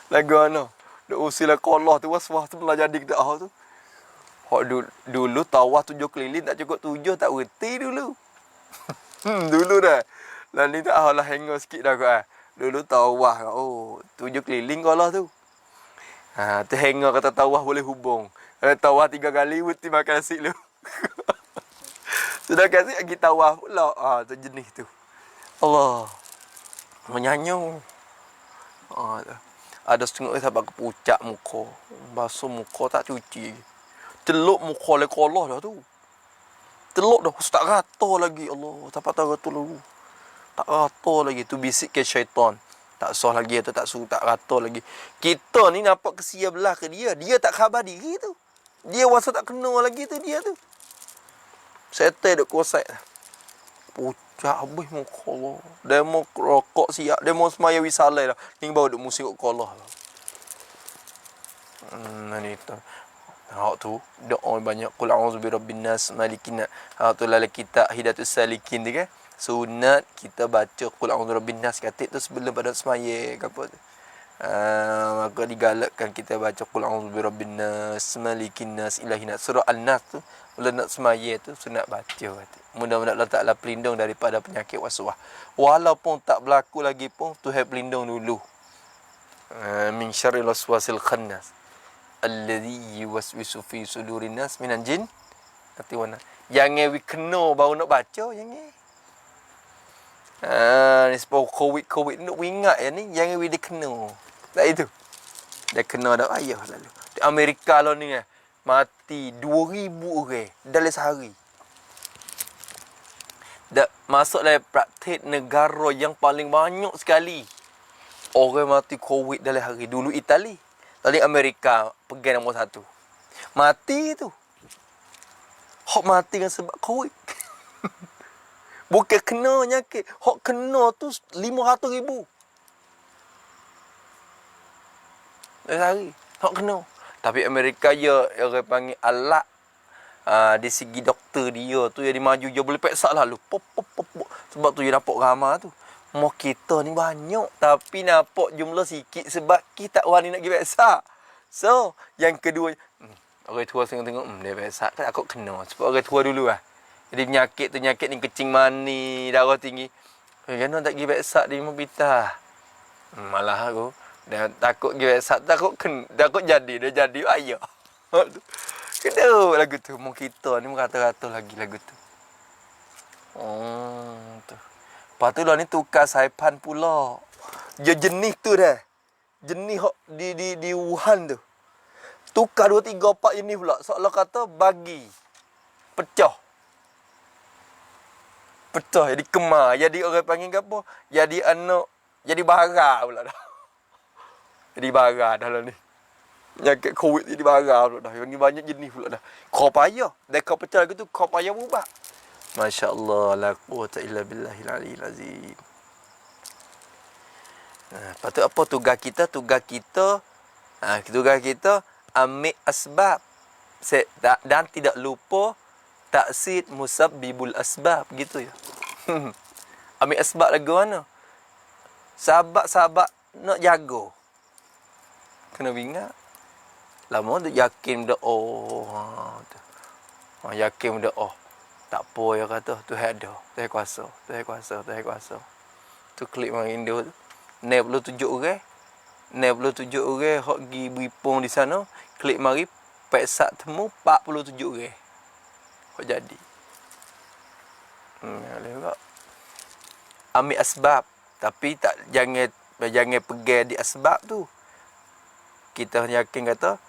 Lagu mana? Duk usilah Allah tu waswas tu pernah jadi kita tu. Hak dulu tawaf 7 keliling tak cukup 7 tak reti dulu. Dulu dah. Lah ni tak lah hangor sikit dah kau. Dulu tawaf. 7 keliling Allah tu. Tu hangor kata tawaf boleh hubung. Kalau tawaf 3 kali reti makan nasi lu. Sudah kasih lagi tawaf pula. Tu jenis tu. Allah. Menyanyi. Ada setengah sampai ke pucat muka. Basuh muka tak cuci. Teluk muka oleh Allah dah tu. Teluk dah. Tak rata lagi. Allah. Tak patah rata lagi. Tak rata lagi. Tu bisik ke syaitan. Tak sah lagi atau tak suruh. Tak rata lagi. Kita ni nampak kesia belah ke dia. Dia tak khabar diri tu. Dia rasa tak kena lagi tu dia tu. Setel duk kuasai. Pucat habis muka Allah. Demo rokok siap. Demo semaya wisalai lah. Ni baru duk musik ke Allah lah. Ni tu. Hak tu. Doa banyak. Qul a'udzu birabbin nas malikin nas. Hak tu lala kita hidatus salikin tu kan. Sunat kita baca Qul a'udzu birabbin nas katik tu sebelum pada semaya ke apa tu. Maka digalakkan kita baca Qul a'udzu birabbin nas malikin nas ilahin nas. Surah An-Nas tu bila nak semaya tu sunat baca. Mudah-mudahan Allah Ta'ala pelindung daripada penyakit waswas. Walaupun tak berlaku lagi pun Tuhan pelindung dulu. Min syarril waswasil khannas alladhi yuwaswisu fi sudurin nas minan jin. Kata mana? Jangan kena baru nak baca jangan. Ni sebab COVID nak ingat ya ni jangan dia kena. Tak itu. Dia kena dah ayah lalu. Di Amerika lah ni mati 2,000 orang dalam sehari. Dah masuk dalam praktik negara yang paling banyak sekali orang mati COVID dalam hari. Dulu Itali, tadi Amerika pegang nombor 1. Mati tu. Hak mati kan sebab COVID. Bukan kena nyakit. Hak kena tu 500,000. Dalam hari. Hak kena. Tapi Amerika orang panggil alat Di segi doktor dia tu yang dia maju dia boleh peksa lalu. Pop pop pop, pop. Sebab tu dia nampak ramai tu. Mau kita ni banyak tapi nampak jumlah sikit sebab kita orang ni nak pergi peksa. So, yang kedua, orang tua tengok-tengok, dia peksa kan aku kena. Sebab orang tua dulu lah. Jadi penyakit ni kencing mani, darah tinggi. Kenapa tak pergi peksa di Mabita? Malah aku dah takut pergi peksa, takut jadi, dah jadi ayah. Kena lagu tu. Mau kita ni merata-rata lagi lagu tu. Tu. Lepas tu lah ni tukar saipan pula. Dia jenis tu dah. Jenis di Wuhan tu. Tukar 2, 3, 4 jenis pula. Seolah kata bagi. Pecah. Jadi kemar. Jadi orang panggil apa? Jadi anak. Jadi bara pula dah. Jadi bara dah lah ni. Penyakit COVID jadi bara pula dah. Yang ni banyak jenis pula dah. Kau payah. Dan kau pecah lagu tu, kau payah berubah. Masya Allah. La quwata illa billahil aliyyil azim. Lepas tu apa tugas kita? Tugas kita ambil asbab. Dan tidak lupa taksid musabbibul asbab. Gitu ya. Ambil asbab lagu mana? Sahabat-sahabat nak jaga. Kena ingat. Lama tu yakin dah yakin dah tak apa ya kata Tuhan ada. Tuhan kuasa. Tu klik orang Indo tu. 97 orang. 97 orang hok pergi beripung di sana. Klik mari peksa temu 47 orang. Hok jadi. Lewat. Ambil asbab. Tapi jangan pegang di asbab tu. Kita yakin kata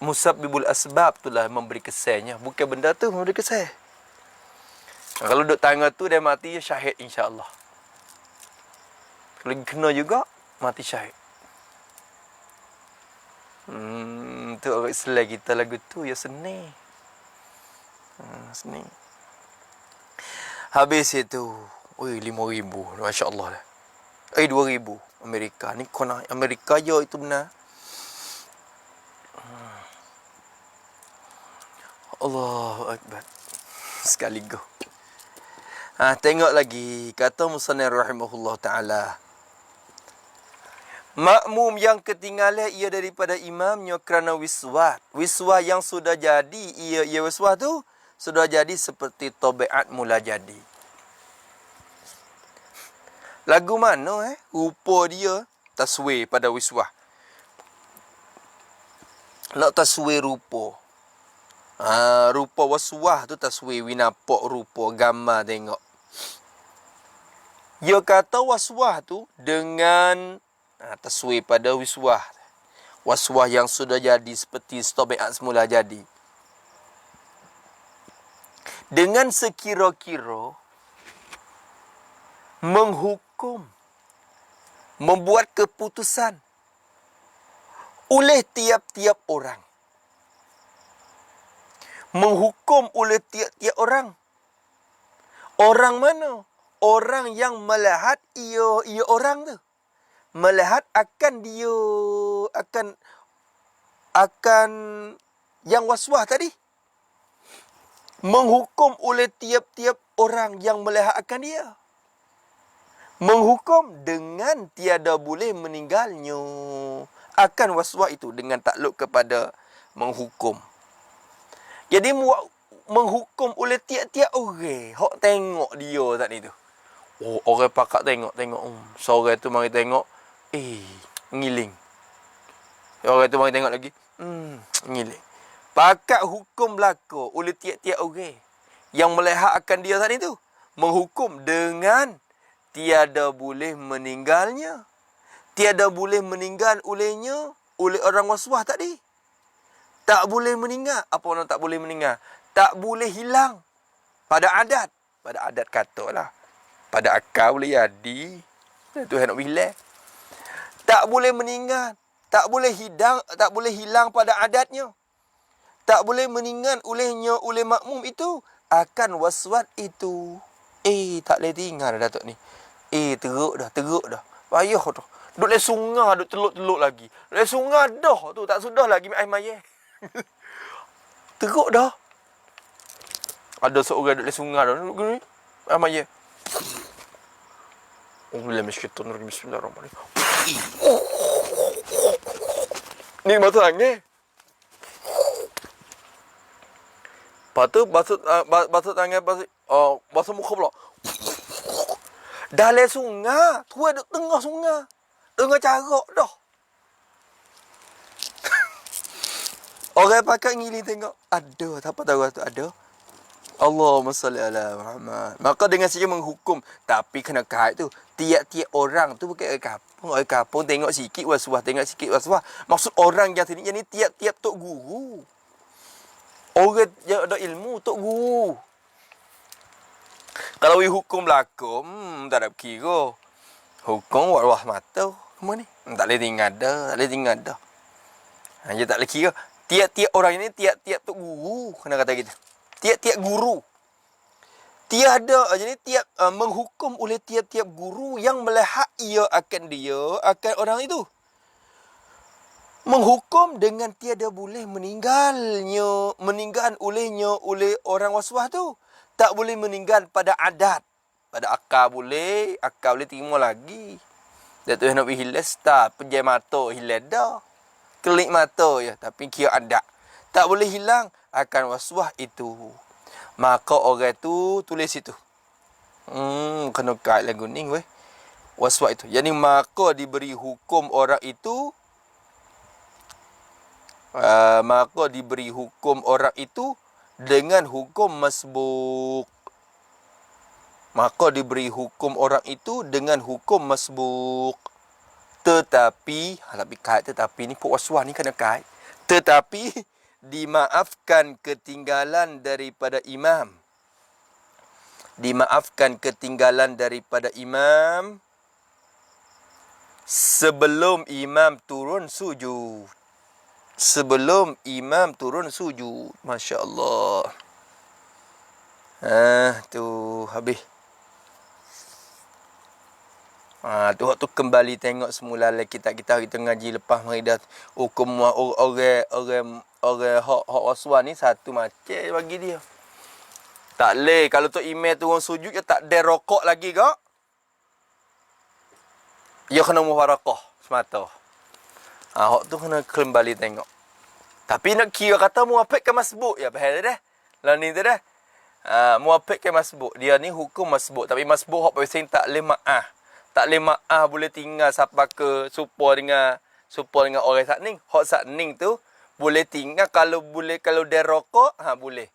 musabbibul asbab tu lah memberi kesannya. Bukan benda tu memberi kesan. Kalau duduk tangga tu dia mati syahid insya-Allah. Kalau kena juga mati syahid. Tu orang Islam kita lagu tu ya seni. Seni. Habis itu, 5,000. Masya-Allah dah. 2,000 Amerika. Ni kena Amerika je itu benar. Allahu Akbar. Sekali go. Tengok lagi. Kata Musannif rahimahullah ta'ala. Makmum yang ketinggalan ia daripada imamnya kerana wiswah. Wiswah yang sudah jadi. Ia wiswah tu sudah jadi seperti tabiat mula jadi. Lagu mana rupa dia taswir pada wiswah. Nak taswir rupa. Rupa waswah tu taswir winapok rupa gambar tengok. Dia kata waswah tu dengan taswir pada wiswah. Waswah yang sudah jadi seperti tabiat semula jadi. Dengan sekira-kira menghukum, membuat keputusan oleh tiap-tiap orang. Menghukum oleh tiap-tiap orang. Orang mana? Orang yang melihat ia orang tu. Melihat akan dia, akan yang waswah tadi. Menghukum oleh tiap-tiap orang yang melihat akan dia. Menghukum dengan tiada boleh meninggalnya akan waswah itu dengan takluk kepada menghukum. Jadi menghukum oleh tiap-tiap orang. Hok tengok dia tadi tu. Orang pakak tengok. Seorang tu mari tengok. Ngiling. Orang tu mari tengok lagi. Ngiling. Pakak hukum berlaku oleh tiap-tiap orang yang melihat akan dia tadi tu. Menghukum dengan tiada boleh meninggalnya. Tiada boleh meninggal olehnya, oleh orang waswah tadi. Tak boleh meninggal. Apa orang tak boleh meninggal? Tak boleh hilang. Pada adat. Pada adat katalah. Pada akal boleh jadi. Tuhan nak bilang. Tak boleh meninggal. Tak boleh hilang pada adatnya. Tak boleh meninggal olehnya, oleh makmum itu. Akan waswat itu. Tak boleh tinggal dah Datuk ni. Teruk dah. Payah dah. Duduk le sungai, duduk teluk-teluk lagi. Le sungai dah tu. Tak sudah lagi air mayat. Teruk dah. Ada seorang duduk di sungai dah. Duduk gini. Amat ya. Bismillahirrahmanirrahim. Ni batu angin. Batu tangan basuh muka pula. Dalam sungai. Tu ada tengah sungai. Tengah carok dah. Orang pakai ngili tengok. Ada. Tak apa tahu tu ada. Allahumma salli ala Muhammad. Maka dengan saja menghukum. Tapi kena kait tu. Tiap-tiap orang tu bukan orang kampung. Orang kampung tengok sikit was-was. Tengok sikit was-was. Maksud orang yang sini. Yang ni tiap-tiap tok guru. Orang yang ada ilmu tok guru. Kalau hukum berlaku. Tak ada kira. Hukum wah mata. Semua ni. Tak boleh tinggal dah. Tak boleh tinggal dah. Dia tak boleh kira. Tiap-tiap orang ini tiap-tiap tok guru. Kena kata gitu. Tiap-tiap guru. Tiada jadi tiap menghukum oleh tiap-tiap guru yang melihat ia akan orang itu. Menghukum dengan tiada boleh meninggal oleh orang waswas tu. Tak boleh meninggal pada adat. Pada akal boleh terima lagi. Dia tu nak hilas tak pejam mata hilas dah. Kelik mata ya tapi kira adat. Tak boleh hilang akan waswas itu. Maka orang tu tulis situ. Kena kait lagu ni weh. Waswas itu. Yani maka diberi hukum orang itu. Maka diberi hukum orang itu dengan hukum masbuk. Maka diberi hukum orang itu dengan hukum masbuk. Tetapi kait tetapi ni pok waswas ni kena kait. Tetapi dimaafkan ketinggalan daripada imam. Dimaafkan ketinggalan daripada imam sebelum imam turun sujud. Sebelum imam turun sujud. Masya Allah. Tu habis. Tu waktu kembali tengok semula kita ngaji lepas maridah hukum orang hak waswas ni satu macam bagi dia. Tak leh kalau tu email turun sujud dia tak ada rokok lagi ke? Dia kena mufarakah semata. Hak tu kena kembali tengok. Tapi nak kira kata muafik ke masbuk ya faham dah. Lah ni tu dah. Muafik ke masbuk. Dia ni hukum masbuk tapi masbuk hak pasal tak leh maaf. Tak boleh maaf boleh tinggal siapa ke supaya dengan orang sakning. Hak sakning tu boleh tinggal kalau dia rokok, boleh.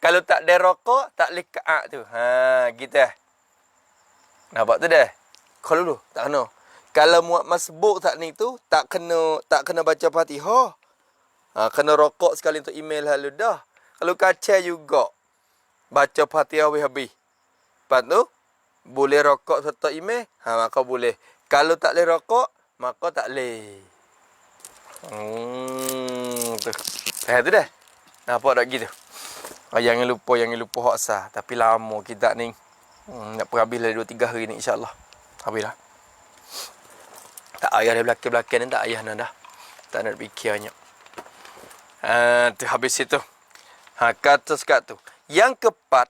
Kalau tak ada rokok, tak boleh ka'ak tu. Gitu. Nampak tu dah? Kalau dulu, tak kena. Kalau muat masbuk sakning tu, tak kena baca Fatihah. Kena rokok sekali untuk email halu dah. Kalau kacau juga, baca Fatihah habis. Lepas tu, boleh rokok serta email, maka boleh. Kalau tak boleh rokok, maka tak boleh. Tu. Tu dah. Nampak tak gitu? Jangan lupa hak sah. Tapi lama kita ni. Nak habis lah 2-3 hari ni insya-Allah. Habislah. Tak ayah dari belakang-belakang ni tak ayah dah. Tak nak fikir banyak. Tu habis itu. Kata sekat tu. Yang keempat.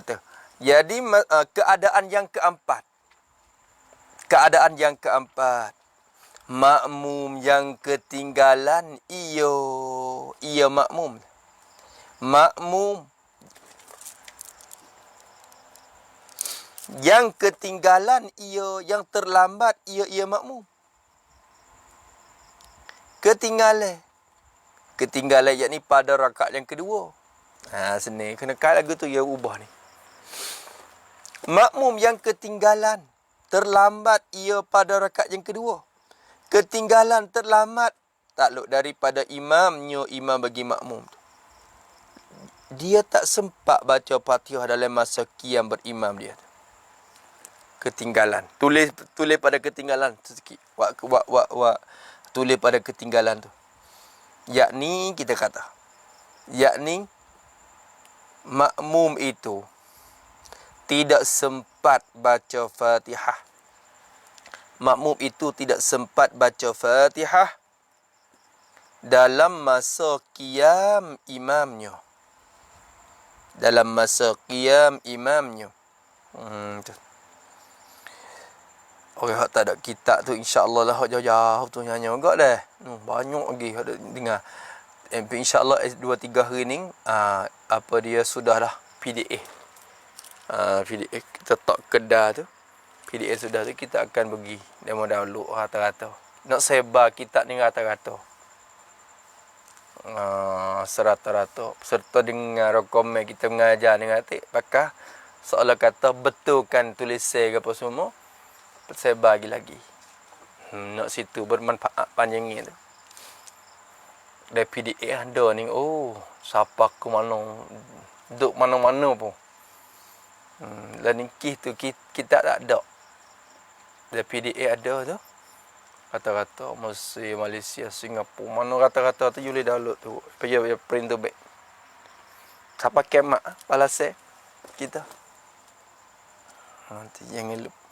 Tu. Jadi keadaan yang keempat. Makmum yang ketinggalan ia makmum. Makmum yang ketinggalan yang terlambat ia makmum. Ketinggalan yakni pada rakaat yang kedua. Sini kena kait lagu tu ya ubah ni. Makmum yang ketinggalan terlambat ia pada rakaat yang kedua. Ketinggalan terlambat takluk daripada imamnya imam bagi makmum. Dia tak sempat baca Fatihah dalam masa qiyam berimam dia. Ketinggalan. Tulis pada ketinggalan sikit. Tulis pada ketinggalan tu. Yakni kita kata. Yakni makmum itu tidak sempat baca Fatihah. Makmum itu tidak sempat baca Fatihah dalam masa qiyam imamnya. Dalam masa qiyam imamnya. Tu. Orang hak tak ada kitab tu insya-Allah lah hak jauh-jauh tu nyanyi agak dah. Banyak lagi hak dengar. InsyaAllah 2-3 hari ni apa dia sudah dah PDF. PDF kita tak kedai tu. PDF sudah tu kita akan pergi demo download rata-rata. Nak sebar kitab ni rata-rata. Serata-rata serta dengan rekomen kita mengajar dengan atik pakai seolah kata betulkan tulisan ke apa semua sebar lagi. Nak situ bermanfaat panjangnya tu. Dari PDF ada ni. Siapa ke mana duduk mana-mana pun. Dan nikih tu kita tak ada. Dari PDF ada tu. Rata-rata Mesir, Malaysia, Singapura. Mana rata-rata tu boleh download tu. Pergi print tu baik. Siapa kemak palase kita. Nanti jangan lupa.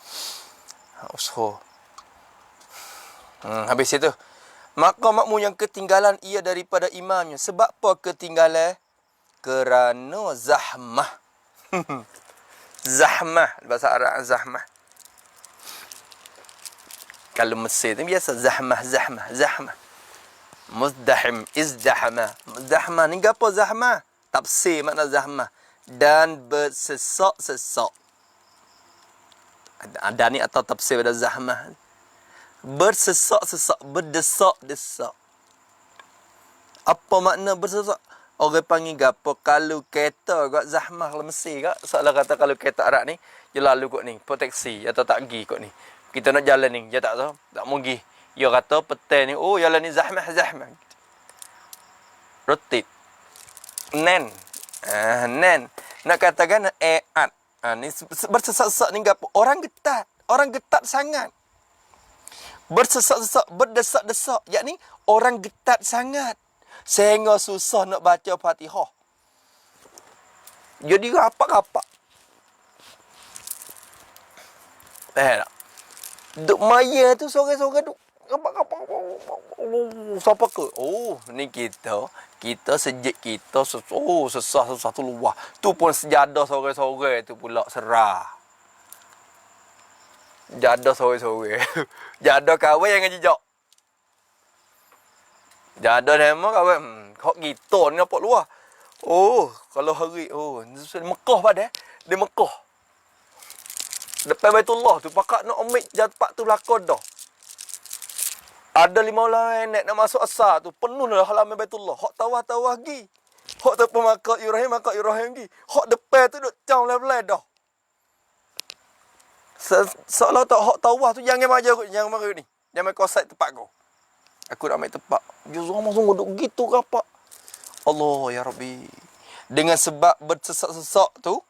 Usaha. Habis itu. Maka makmum yang ketinggalan ia daripada imamnya. Sebab apa ketinggalan? Kerana zahmah. Zahmah. Bahasa Arab zahmah. Kalau Mesir tu biasa zahmah. Muzdahim, izdahmah. Zahmah ni apa zahmah? Tafsir makna zahmah. Dan bersesak-sesak. Ada ni atau tafsir pada zahmah. Bersesak-sesak, berdesak-desak. Apa makna bersesak? Orang panggil gapo? Kalau kereta kat zahmah lah Mesir kat. Soalan kata kalau kereta Arab ni, dia lalu kot ni, proteksi atau tak pergi kot ni. Kita nak jalan ni, dia tak tahu, tak mau pergi. Dia kata petai ni, jalan ni zahmah. Rotate. Nen. Nak katakan ni bersesak-sesak ni gapo? Orang getat sangat. Bersesak-sesak, berdesak-desak. Yakni orang getat sangat. Sehingga susah nak baca Fatihah. Jadi rapat-rapat. Tak? Duk maya tu sore-sore duk rapat-rapat. Siapa ke? Ni kita. Kita sejik kita. Susah tu luar. Tu pun sejadah sore-sore tu pula serah. Jadah sore-sore. Jadah kawan yang jejak. Jadah nama kawan. Kok kita ni nampak luar. Kalau hari Mekah pada. Di Mekah. Depan Baitullah tu pakak nak ambil japak tu belakang dah. Ada 15 minit nak masuk asar tu penuh dah halaman Baitullah. Hak tawah-tawah gi. Hak depan makam Ibrahim gi. Hak depan tu duk cam level dah. Seolah tak hak tawah tu jangan mari ni. Jangan kosat tempat kau. Aku nak ambil tempat. Dia sungguh duk gitu rapat. Allah ya Rabbi. Dengan sebab bersesak-sesak tu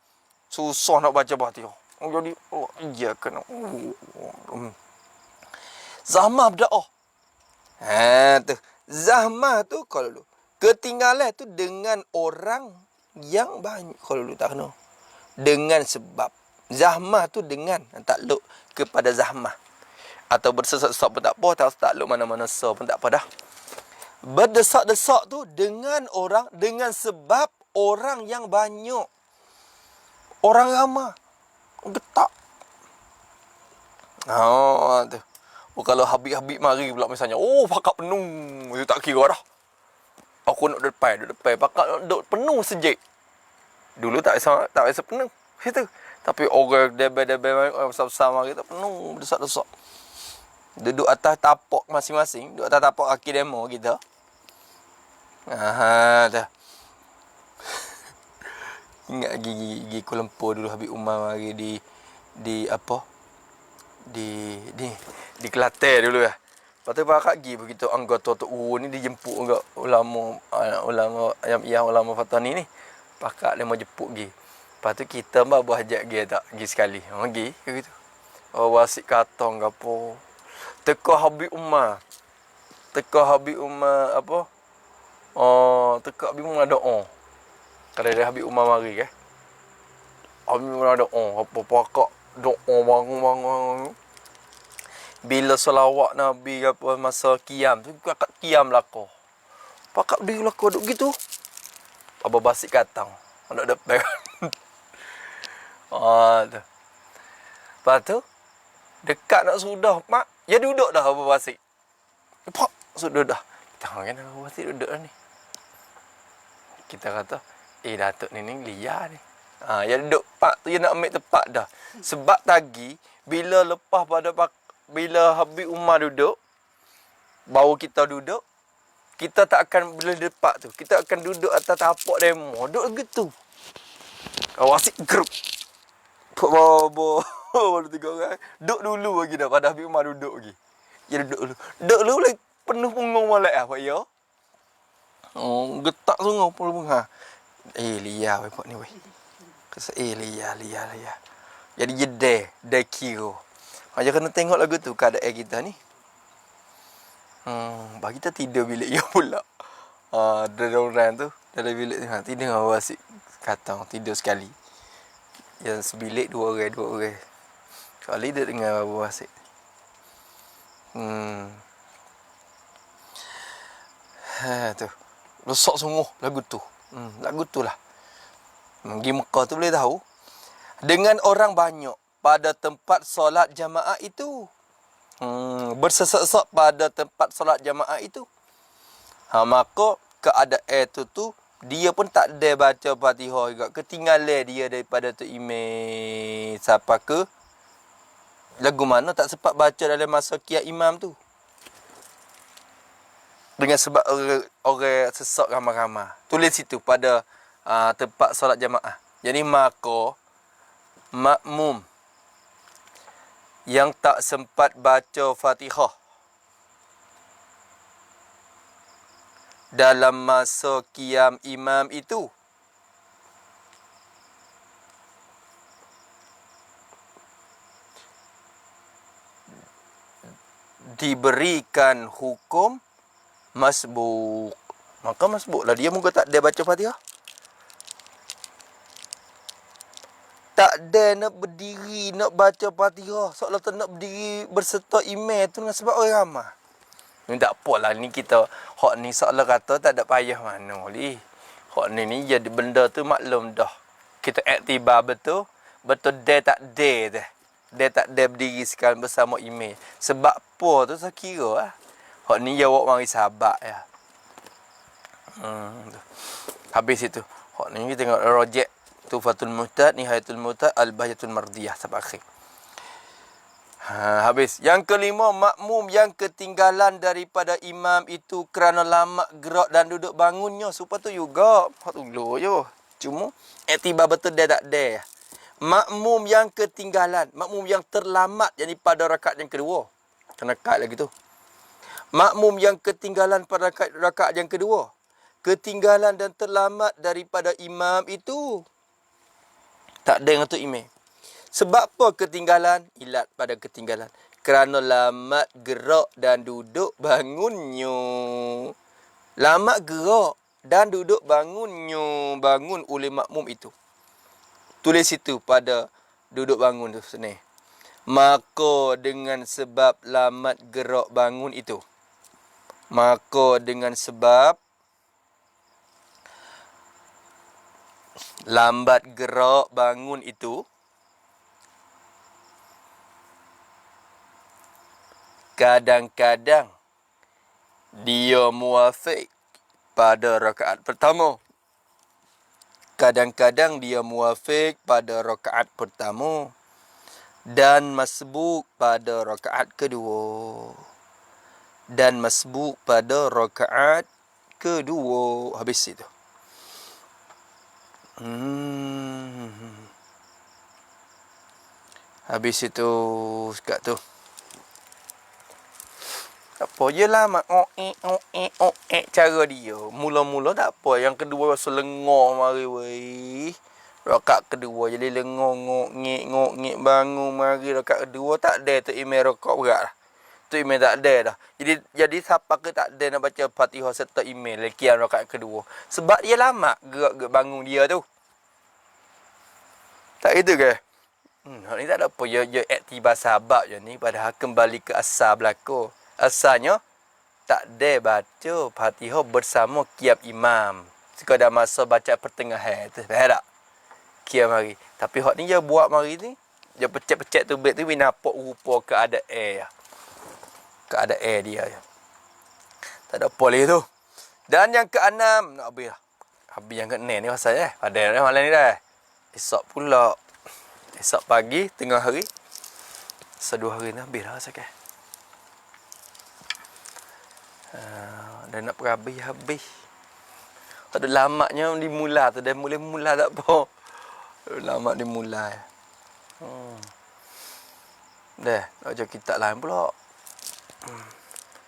susah nak baca Fatihah. Jadi iya kena. Zahmah berdoa. Tu. Zahmah tu kalau ketinggalan tu dengan orang yang banyak kalau tak kena. Dengan sebab zahmah tu dengan takluk kepada zahmah. Atau bersesak-sesak pun tak apa. Atau takluk mana-mana pun tak apa dah. Berdesak-desak tu dengan orang. Dengan sebab orang yang banyak. Orang ramai. Getak. Tu. Kalau habib-habib mari pula misalnya. Pakak penuh. Itu tak kira dah. Aku nak depan. Pakak duduk penuh sejik. Dulu tak biasa penuh. Itu. Tapi orang debel-debel orang besar-besar mari tak penuh desak-desak. Duduk atas tapak masing-masing, duduk atas tapak kaki demo kita. Dah. Ingat gigi Kuala Lumpur dulu Habib Umar mari di apa? Di Kelantan dulu lah. Lepas tu pakak pergi begitu anggota Tok Guru ni dijemput enggak ulama yang ulama Fatani ni. Pakak dia mau jemput pergi. Lepas tu kita buat hajat pergi tak? Pergi sekali. Pergi ke gitu. Wasik katong ke apa. Teka Habib Umar apa? Teka Habib Umar doa. Kalau ada Habib Umar mari ke. Habib Umar doa. Apa pakak doa bangun. Bila selawat Nabi apa masa qiyam tu pakak qiyam lah kau. Pakak dia lah kau duk gitu. Abah basik katang. Nak depan. Tu. Lepas tu, dekat nak sudah, mak. Ya duduk dah Abah basik. Pak, sudah dah. Kita kan Abah basik duduk dah ni. Kita kata, Datuk ni liar ni. Ya duduk pak tu, ya nak ambil tempat dah. Sebab tadi, bila lepas bila Habib Umar duduk, baru kita duduk, kita tak akan boleh depak tu. Kita akan duduk atas tapak demo. Duduk gitu. Asyik grup. Bawa baru 3 orang. Duduk dulu lagi dah. Pada Habib Umar duduk lagi. Ya duduk dulu. Duduk dulu boleh penuh punggung malak lah Pak ya. Getak sungguh pun. Liar weh Pak ni weh. Kata liar. Jadi dia kira. Macam kena tengok lagu tu keadaan kita ni. Bagi kita tidur bilik dia pula. Ada orang tu dalam bilik tu tidur dengan asyik katang tidur sekali. Yang sebilik dua orang. Kali dia dengan Abu Asyik. Tu. Rosak sungguh lagu tu. Lagu tu lah. Pergi Mekah tu boleh tahu. Dengan orang banyak pada tempat solat jamaah itu. Bersesak-sesak pada tempat solat jamaah itu. Maka keadaan tu dia pun tak ada baca Fatihah juga. Ketinggalan dia daripada tu imam. Siapa ke? Lagu mana tak sempat baca dalam masa qiyam imam tu. Dengan sebab orang sesak ramai-ramai. Tulis situ pada tempat solat jamaah. Jadi maka makmum yang tak sempat baca Fatihah dalam masa qiyam imam itu diberikan hukum masbuk. Maka masbuklah dia muka tak ada baca Fatihah. Tak ada nak berdiri, nak baca Fatihah. Seolah tak nak berdiri berserta imam tu dengan sebab orang ramai. Ni tak apalah ni kita. Hak ni seolah kata tak ada payah mana li. Hak ni jadi benda tu maklum dah. Kita iktibar betul. Betul dia tak ada dah. Dia tak ada berdiri sekali bersama imam. Sebab apa tu saya kira lah. Hak ni jawab mari sahabat ya. Habis itu. Hak ni kita tengok rojek. Tufatul Muhtad, Nihayatul Muhtad, Al-Bahayatul Mardiyah sampai akhir. Habis. Yang kelima, makmum yang ketinggalan daripada imam itu kerana lama gerak dan duduk bangunnya. Supaya tu juga. Hak dulu je. Cuma, iktibar betul dia tak ada. Makmum yang ketinggalan. Makmum yang terlambat. Yang pada rakaat yang kedua. Kena kat lagi tu. Makmum yang ketinggalan pada rakaat yang kedua. Ketinggalan dan terlambat daripada imam itu. Tak ada dengan tu imam. Sebab apa ketinggalan? Ilat pada ketinggalan. Kerana lambat gerak dan duduk bangunnya. Lambat gerak dan duduk bangunnya. Bangun oleh makmum itu. Tulis itu pada duduk bangun tu sini. Maka dengan sebab lambat gerak bangun itu. Maka dengan sebab lambat gerak bangun itu, kadang-kadang dia muafiq pada rakaat pertama. Kadang-kadang dia muafiq pada rakaat pertama. Dan masbuk pada rakaat kedua. Dan masbuk pada rakaat kedua. Habis itu. Habis itu sekat tu. Apa je lah mak cara dia. Mula-mula tak apa. Yang kedua rasa lengah mari weh. Rakaat kedua jadi lengah ngok-ngik bangun mari rakaat kedua tak ada tu imam rakaat berat lah. Tu imam tak ada dah. Jadi siapa ke tak ada nak baca Fatihah serta imam lekian rakaat kedua. Sebab dia lama gerak bangun dia tu. Tak gitu ke? Ni tak ada apa. Ya iktibar sahabat je ni. Padahal kembali ke asal belaka. Asalnya, tak ada baca Fatihah bersama qiyam imam. Sekadar masa baca pertengahan tu. Faham tak? Qiyam mari. Tapi hak ni dia buat mari ni, dia pecek-pecek tu bait tu we nampak rupa keadaan. Keadaan dia. Tak ada apa lagi tu. Dan yang keenam, nak habis lah. Habis yang keenam ni pasal Padahal dah malam ni dah. Esok pula. Esok pagi, tengah hari. Sedua hari ni habis lah sakit. Dan nak habis. Ada lamatnya dimula tu. Dah mula tak apa. Lamat dimulai. Dah, nak ajak kitab lain pula.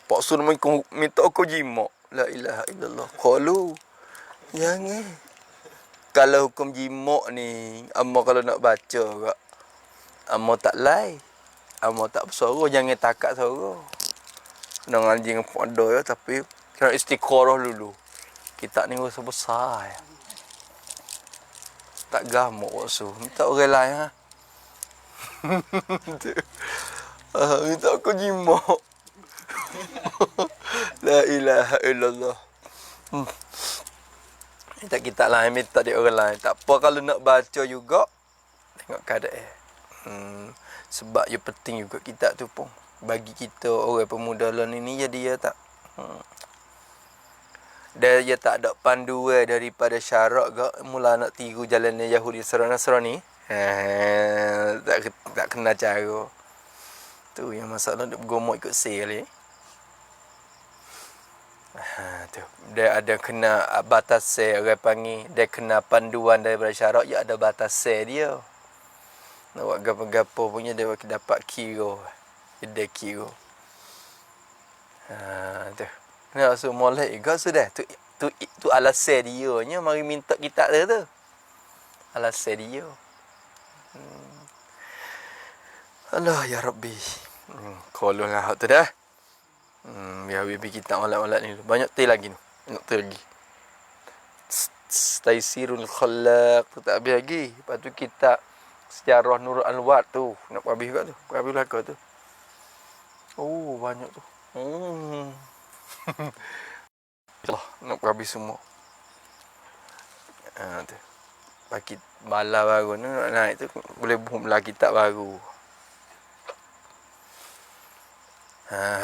Pak Sun minta aku jimat. La ilaha illallah. Qalu. Jangan. Kalau hukum jimat ni, amma kalau nak baca kak, amma tak lai. Amma tak bersuara, jangan takat suara. Kena ngaji dengan pada ya, tapi kena istiqarah dulu. Kitab ni besar-besar ya. Tak gamuk waktu. Minta orang lain ha. Minta aku jimat. La ilaha illallah. Minta kitab lain, minta dia orang lain. Tak apa kalau nak baca juga, tengok keadaan. Sebab ia penting juga kitab tu pun. Bagi kita orang pemuda lah ni jadi dia tak. Dan dia tak ada panduan daripada syarak ke mula nak tiru jalannya Yahudi Nasrani. Tak kena cara. Tu yang masalah nak bergomok ikut sel ni. Tu. Dia ada kena batas orang panggil. Dia kena panduan daripada syarak. Ya ada batas dia. Nak buat gapo-gapo punya dia dapat kira. Dia kira. Tu. Nak semua molek juga sudah. Tu alasan dia nya mari minta kitab dia tu. Alasan dia. Allah ya Rabbi. Kalau lah tu dah. Biar bibi kita malam-malam ni. Banyak teh lagi ni. Banyak teh lagi. Taisirul Khallaq tu tak habis lagi. Lepas tu kitab Sejarah Nurul Anwar tu. Nak habis juga tu. Habis belakang tu. Oh, banyak tu. Allah, nak habis semua. Tu. Bagi bala baru ni nak naik tu boleh mula kitab baru.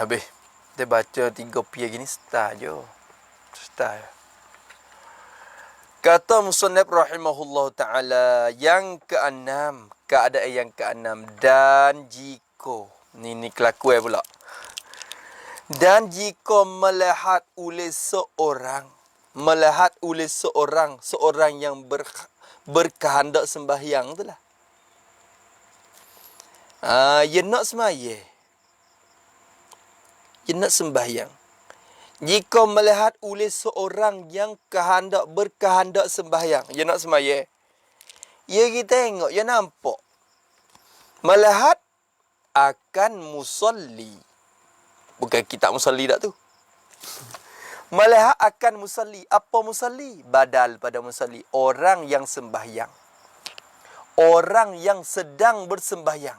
Habis. Dia baca 3 pi gini start je. Start. Kata musannaf rahimahullah taala yang keenam, keadaan yang keenam dan jika ni kelakuan pula. Dan jika melihat oleh seorang yang berkehendak sembahyang itulah. Dia nak sembahyang. Dia nak sembahyang. Jika melihat oleh seorang yang berkehendak sembahyang, dia nak sembahyang. Ya kita tengok, dia nampak. Melihat akan musalli. Bukan kitab musalli tak tu. Melihat akan musalli. Apa musalli? Badal pada musalli. Orang yang sembahyang. Orang yang sedang bersembahyang.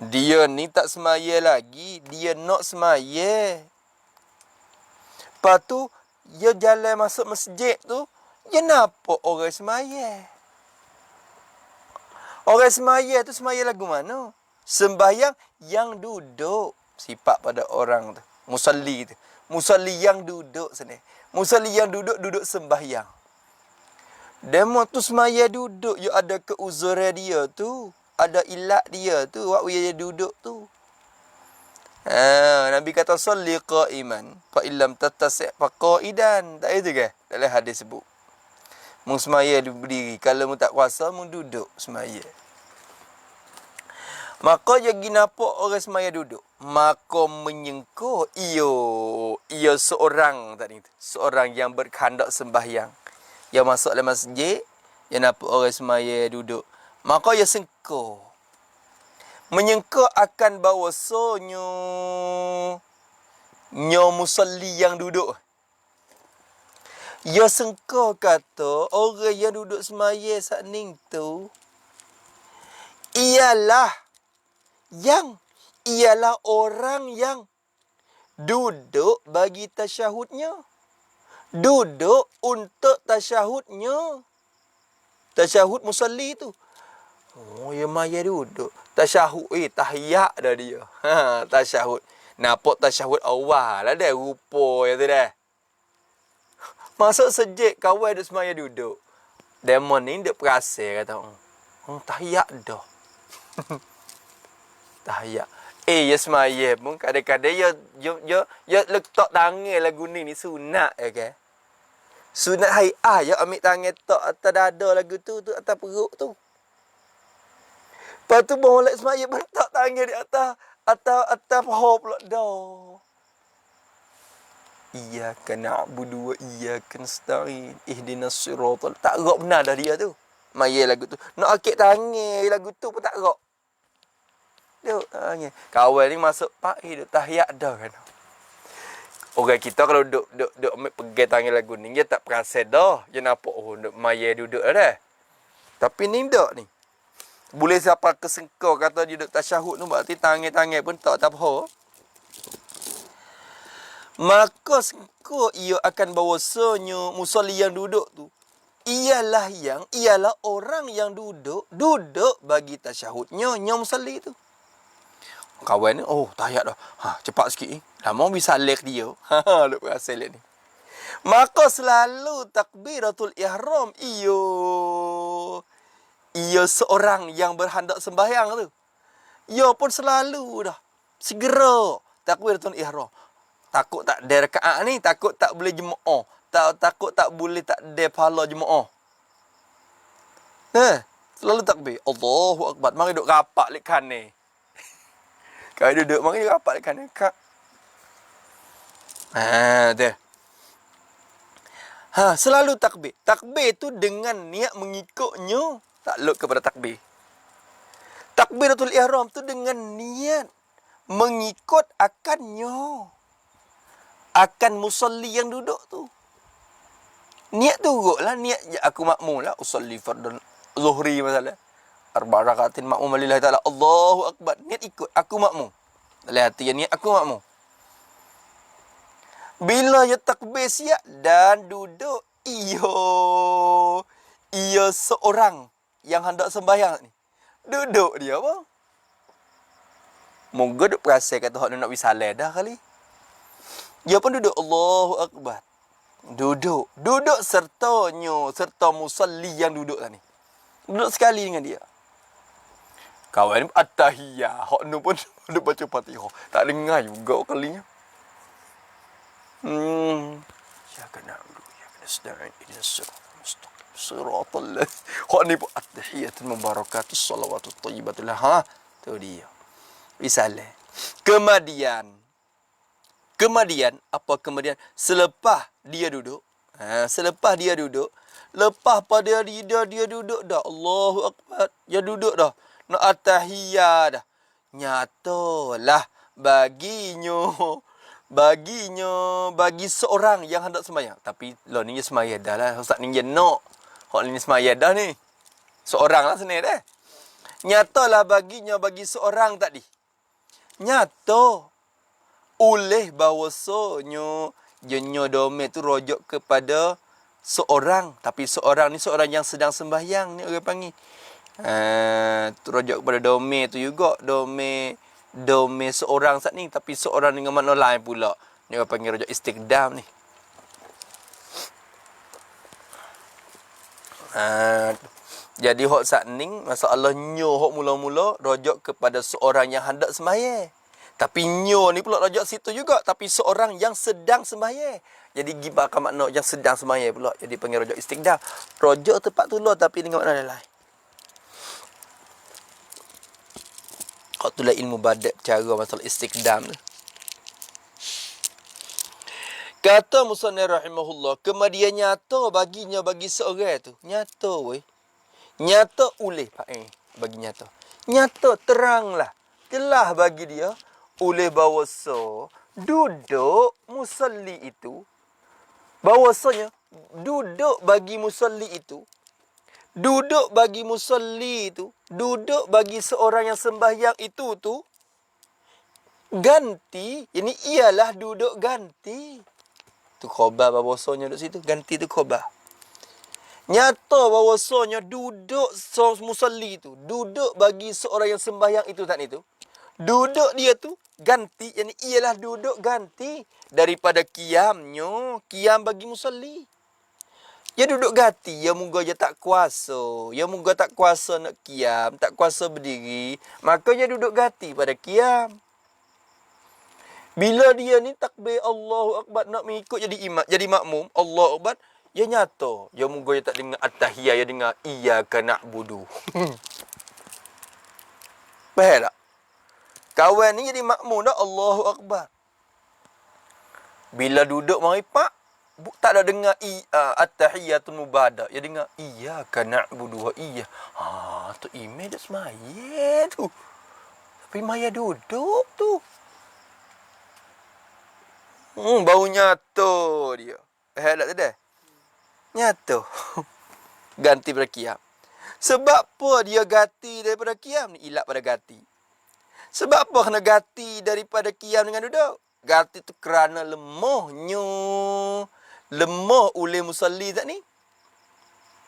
Dia ni tak semaya lagi. Dia nak semaya. Lepas tu, dia jalan masuk masjid tu. Dia nampak orang semaya. Orang semaya tu semaya lagu mana? Sembahyang yang duduk. Sifat pada orang tu. Musalli tu. Musalli yang duduk sini. Musalli yang duduk sembahyang. Demo tu semaya duduk. Ya ada keuzuran dia tu. Ada ilat dia tu. Waktu dia duduk tu. Nabi kata, salli qa'iman. Fa'illam tatasi' faqa'idan. Tak itu ke? Dalam hadis sebut. Mu semaya berdiri. Kalau mu tak kuasa, mu duduk semaya. Maka jadi nampak orang semaya duduk. Maka menyengkuh ia seorang tadi tu. Seorang yang berkehendak sembahyang. Yang masuk dalam masjid, yang nampak orang semaya duduk. Maka ia sengkuh. Menyengkuh akan bahawasanya musalli yang duduk. Ia sengkuh kata orang yang duduk semaya saat ni tu ialah orang yang Duduk bagi tasyahudnya. Duduk untuk tasyahudnya. Tasyahud musalli tu. Oh, ya maya duduk. Tasyahud, tahiyat dah dia. Tasyahud. Nampak tasyahud awal lah dah. Rupa ya tu dah. Masuk sejik, kawan duduk semaya duduk. Demon ni duduk perasa kata. Tahiyat dah. Tahiyat. Ya semaya pun kadang-kadang ya letak tangan lagu ni sunat ya kan. Sunat hai'ah ya ambil tangan tok atas dada lagu tu atas perut tu. Lepas tu boleh semaya bentak tangan di atas paha pula dah. Iyyaka na'budu wa iyyaka nasta'in ihdinas siratal. Tak gerak benar dah dia tu. Maya lagu tu. Nak akik tangan lagu tu pun tak gerak. Duk tangan. Kawan ni masuk pak duk tahiyat dah kan. Orang kita kalau duk ambil pegang tangan lagu ni dia tak perasan dah. Dia nampak duk maya duduk dah. Tapi ni tak ni. Boleh siapa kesengkau kata dia duduk tasyahud tu berarti tangan-tangan pun tak apa. Maka sengkau ia akan bahawasanya musalli yang duduk tu ialah orang yang duduk bagi tasyahudnya musalli tu. Kawan ni tahiyat dah. Cepat sikit ni. Lama bisa lek dia. Duk berasa lek ni. Maka selalu takbiratul ihram ia seorang yang berhendak sembahyang tu. Ia pun selalu dah. Segera takbiratul ihram. Takut tak ada rakaat ni, takut tak boleh jemaah. Takut tak boleh tak ada pahala jemaah. Selalu takbir. Allahu akbar. Mari duk rapat lek kanan. Kalau duduk mari duk rapat lek kanan. Dah. Selalu takbir. Takbir tu dengan niat mengikutnya. Takluk kepada takbir. Takbiratul ihram tu dengan niat mengikut akannya. Akan musalli yang duduk tu. Niat tu urutlah. Niat aku makmum lah. Usalli fardan zuhri masalah. Arba' rakaatin makmum lillahi ta'ala. Allahu akbar. Niat ikut. Aku makmum. Dalam hati yang niat aku makmum. Bila ia takbir siap dan duduk. Ia seorang yang hendak sembahyang ni. Duduk dia apa? Moga duk perasan kata hak nak bisalah dah kali. Dia pun duduk Allahu akbar. Duduk serta musalli yang duduk tadi. Duduk sekali dengan dia. Kawan at-tahiyah, hak nu pun duduk baca Fatihah. Tak dengar juga kalinya. Ya kana ya nasta'in ihdinas siratal mustaqim siratal ladzina. Hak ni pun at-tahiyatul mubarakatus salawatut thayyibatul. Tu dia. Bisalah. Kemudian apa kemudian? Selepas dia duduk. Lepas pada dia duduk dah. Allahu akbar. Dia duduk dah. Nak at-tahiyah dah. Nyatalah bagi seorang yang hendak sembahyang. Tapi lah ni sembahyang dah lah. Ustaz ni nak. Hak ni sembahyang dah ni. Seorang lah senang dah. Nyatalah bagi seorang tadi. Nyata. Oleh bahawasanya jenyo domet tu rojok kepada seorang. Tapi seorang ni seorang yang sedang sembahyang ni orang panggil. Tu rojok kepada domet tu juga. Domet seorang saat ni. Tapi seorang dengan makna lain pula. Ni orang panggil rojok istiqdam ni. Jadi hak saat ni masalahnya hak mula-mula rojok kepada seorang yang hendak sembahyang. Tapi nyo ni pula rojak situ juga. Tapi seorang yang sedang sembahyang. Jadi gibakan makna yang sedang sembahyang pula. Jadi panggil rojak istiqdam. Rojak tempat tu lah tapi dengan makna lain. Kau tu lah ilmu badat cara masalah istiqdam tu. Kata musannif rahimahullah. Kemudian nyata bagi seorang tu. Nyata weh. Nyata oleh bagi nyata. Nyata teranglah. Telah bagi dia. Oleh bahawasa duduk musalli itu, bahawasanya duduk bagi musalli itu, duduk bagi seorang yang sembahyang itu tu Ganti, ini ialah duduk ganti. Tu khabar bahawasanya duduk situ. Ganti tu khabar. Nyata bahawasanya duduk musalli tu, duduk bagi seorang yang sembahyang itu tak itu. Duduk dia tu ganti, yani ialah duduk ganti daripada qiyamnya, qiyam bagi musalli. Ya duduk ganti, ya moga je tak kuasa. Ya moga tak kuasa nak qiyam, tak kuasa berdiri, maka dia duduk ganti pada qiyam. Bila dia ni takbir Allahu Akbar nak mengikut jadi imam, jadi makmum, Allahu Akbar, ya nyata. Ya moga dia tak dengar at-tahiyah, ya dengar iyyaka na'budu. Faham tak? Kawan ni jadi makmum dah Allahu Akbar. Bila duduk mari pak, tak ada dengar at-tahiyatul mubadah. Ya dengar iyyaka na'budu wa iyyah. Tu imam dah semaya tu. Tapi maya duduk tu. Bau nyata dia. Tak ada? Nyata. Ganti pada qiyam. Sebab apa dia ganti daripada qiyam ni? Ilat pada ganti. Sebab apa kena ganti daripada qiyam dengan duduk? Ganti tu kerana lemahnya. Lemah oleh musalli tak ni?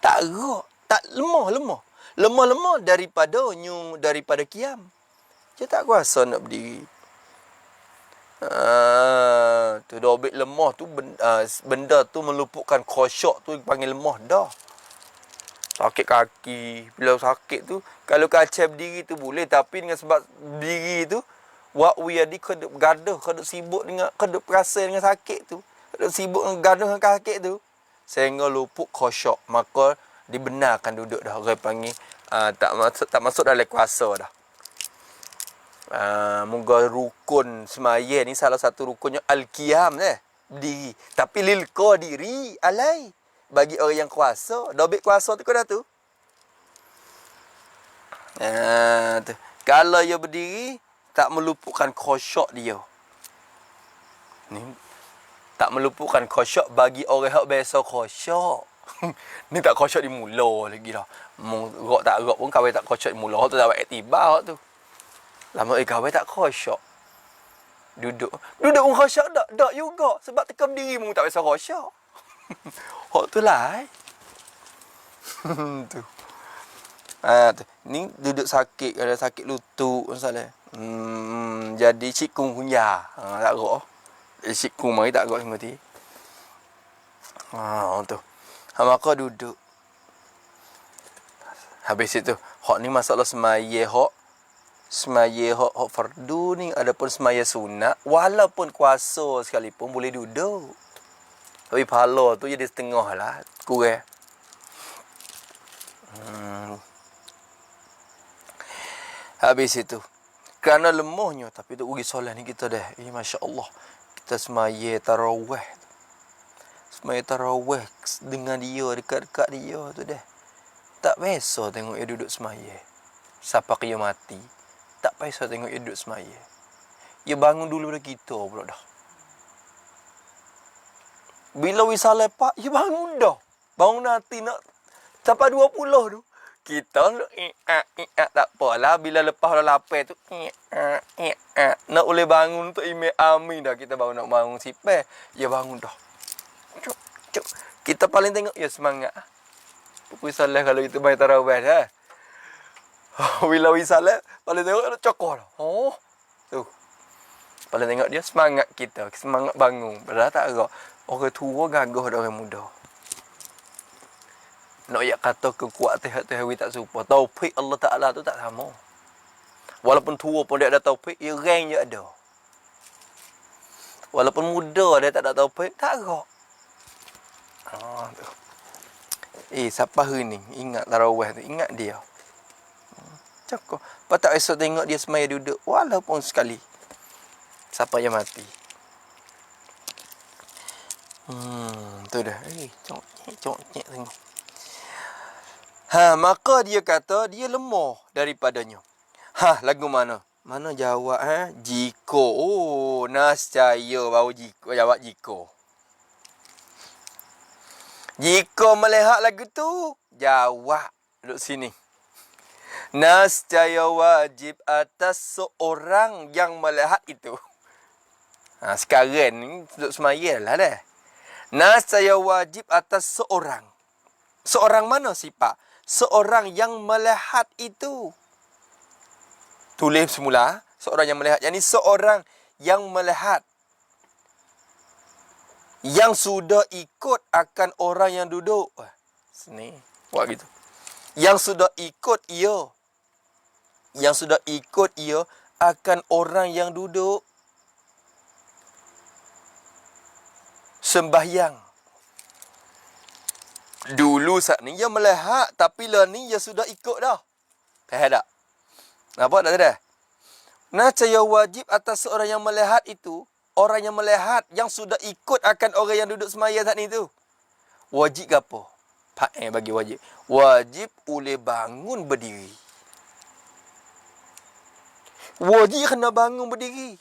Tak gerak. Tak lemah. Lemah daripada qiyam. Dia tak kuasa nak berdiri. Tu dobit lemah tu benda tu meluputkan khusyuk tu panggil lemah dah. Sakit kaki. Bila sakit tu, kalau kacau berdiri tu boleh. Tapi dengan sebab berdiri tu, wa'wi adi keduk gaduh, keduk sibuk dengan, keduk perasa dengan sakit tu. Keduk sibuk dengan gaduh dengan sakit tu. Sehingga luput khusyuk. Maka dibenarkan duduk dah. Orang panggil tak masuk dalam kuasa dah. Moga rukun semaya ni salah satu rukunnya al-qiyam berdiri. Tapi lil qadiri alai. Bagi orang yang kuasa, dobit kuasa tu kau dah tu. Tu. Kalau dia berdiri, tak meluputkan khusyuk dia. Ni tak meluputkan khusyuk bagi orang yang biasa khusyuk. Ni tak khusyuk di mula lagi dah. Gerak tak gerak pun kawai tak khusyuk di mula. Tu tak buat iktibar tu. Lama kawai tak khusyuk. Duduk pun khusyuk tak? Tak juga. Sebab tekam diri pun tak biasa khusyuk. Hak tu lah. Tu. Tu. Ni duduk sakit, ada sakit lutut misalnya. Jadi cikung kunyah. Tak gerak. Cikung mari tak gerak semua ti. Tu. Maka duduk. Habis itu, hak ni masalah semaya hak fardu ni. Adapun semaya sunat, walaupun kuasa sekalipun boleh duduk. Tapi pahala tu jadi setengah lah. Kurang. Habis itu. Kerana lemahnya. Tapi tu ugi solat ni kita dah. Masya Allah. Kita semaya tarawih. Semaya tarawih dengan dia. Dekat-dekat dia tu dah. Tak biasa tengok dia duduk semaya. Sampai dia mati. Tak biasa tengok dia duduk semaya. Dia bangun dulu pada kita pula dah. Bila wisal lepak, dia bangun dah. Bangun nanti nak sampai 20 tu. Kita tak apalah. Bila lepas dah lapar tu, nak boleh bangun tu imam amin dah. Kita baru nak bangun sipeh. Dia bangun dah. Cuk. Kita paling tengok, ya semangat. Wisal kalau kita main tarawih dah. Bila wisal paling tengok dia cokor dah. Tu. Paling tengok dia semangat kita. Semangat bangun. Padahal tak agak. Orang tua gagah dah orang muda. Nak ya kata kekuatan hati hawi tak serupa. Taufik Allah Ta'ala tu tak sama. Walaupun tua pun dia ada taufik, dia rang je ada. Walaupun muda dia tak ada taufik, tak agak. Siapa ni? Ingat tarawih tu. Ingat dia. Cakap. Lepas tak esok tengok dia semaya duduk. Walaupun sekali. Siapa yang mati. Tu dah. Cok-cek tengok. Maka dia kata dia lemah daripadanya. Lagu mana? Mana jawab jika. Nascaya baru jawab jika. Jika melihat lagu tu, jawab duduk sini. Nescaya wajib atas seorang yang melihat itu. Sekarang ni duduk semaya lah dah. Nescaya wajib atas seorang. Seorang mana sifat? Seorang yang melihat itu. Tulis semula. Seorang yang melihat. Yang ni seorang yang melihat. Yang sudah ikut akan orang yang duduk. Sini. Buat gitu. Yang sudah ikut ia. Yang sudah ikut ia akan orang yang duduk sembahyang. Dulu saat ni ia melihat, tapi lah ni ia sudah ikut dah. Faham tak? Nampak tak dah? Nescaya wajib atas seorang yang melihat itu, orang yang melihat yang sudah ikut akan orang yang duduk sembahyang saat ni tu. Wajib ke apa? Bagi wajib. Wajib boleh bangun berdiri. Wajib kena bangun berdiri.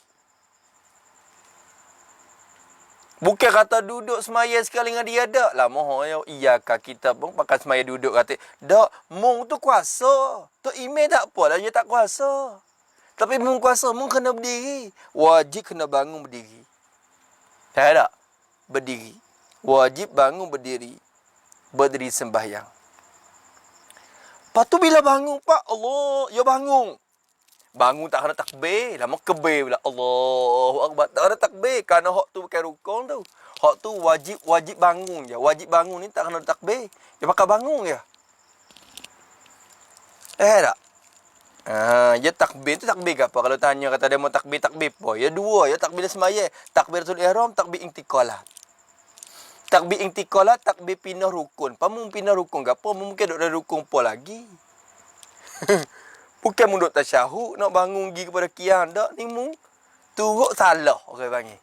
Bukan kata duduk semaya sekali dengan dia dak lah. Moho ya iyakah kita pun pakai semaya duduk kata dak mung tu kuasa. Tu email tak apa lah dia tak kuasa. Tapi mung kuasa mung kena berdiri. Wajib kena bangun berdiri. Tahu tak? Berdiri. Wajib bangun berdiri. Berdiri sembahyang. Lepas tu bila bangun pak Allah ya bangun. Bangun tak kena takbir. Lama kebir pula. Allahu Akbar. Tak kena takbir. Kerana hak tu bukan rukun tu. Hak tu wajib bangun je. Wajib bangun ni tak kena takbir. Dia pakai bangun je. Tak? Ya takbir tu takbir ke apa? Kalau tanya kata dia mau takbir apa? Ya dua. Ya takbir semaya. Takbiratul ihram, takbir intiqalah. Takbir intiqalah, takbir pindah rukun. Pamun pindah rukun ke apa? Mungkin duduk dari rukun apa lagi? Bukan munduk tasyahud nak bangun pergi kepada qiyam dak ni mung turut salah orang panggil.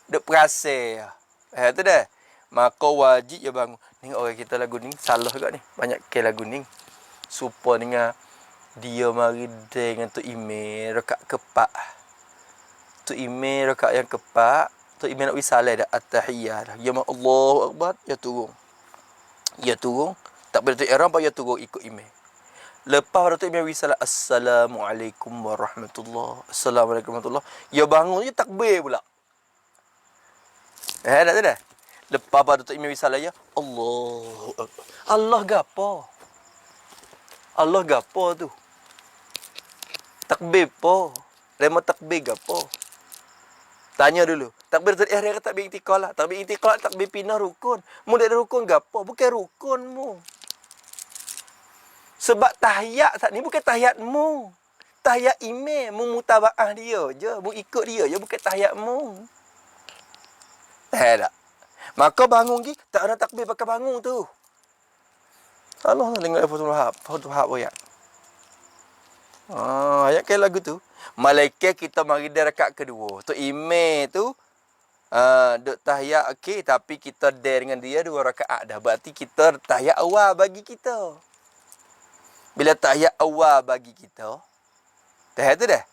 Duk perasa. Tu dah. Maka wajib je bangun. Ni orang kita lagu ni salah juga ni. Banyak ke lagu ni. Supa dengan dia mari dengan tu email rakaat keempat. Tu email rakaat yang keempat, tu email nak wisalah dah at-tahiyah dah. Ya Allahu Akbar, ya turun. Ya turun. Tak boleh tu ihram apa ya turun ikut email. Lepas pada tu Imam Wisalah Assalamualaikum warahmatullahi. Assalamualaikum warahmatullahi. Ya bangun je takbir pula. Tak dah. Lepas pada tu Imam Wisalah ya Allahu Akbar. Allah gapo? Allah gapo tu? Takbir po. Rema takbir gapo? Tanya dulu. Takbir tu ihram ke takbir intiqalah? Takbir intiqalah takbir pindah rukun. Mu dak rukun gapo? Bukan rukun mu. Sebab tahiyat saat ni bukan tahiyatmu. Tahiyat imam. Mu mutabaah dia je. Mu ikut dia je. Bukan tahiyatmu. Tak. Maka bangun lagi. Tak ada takbir pakai bangun tu. Allah dengar Fatul Wahab. Fatul Wahab ayat. Ayat kayak lagu tu. Malaikat kita mari dia rakaat kedua. Tu imam tu. Duk tahiyat okey. Tapi kita dengan dia 2 rakaat dah. Berarti kita tahiyat awal bagi kita. Bila tahiyat awal bagi kita, tahiyat tu dah.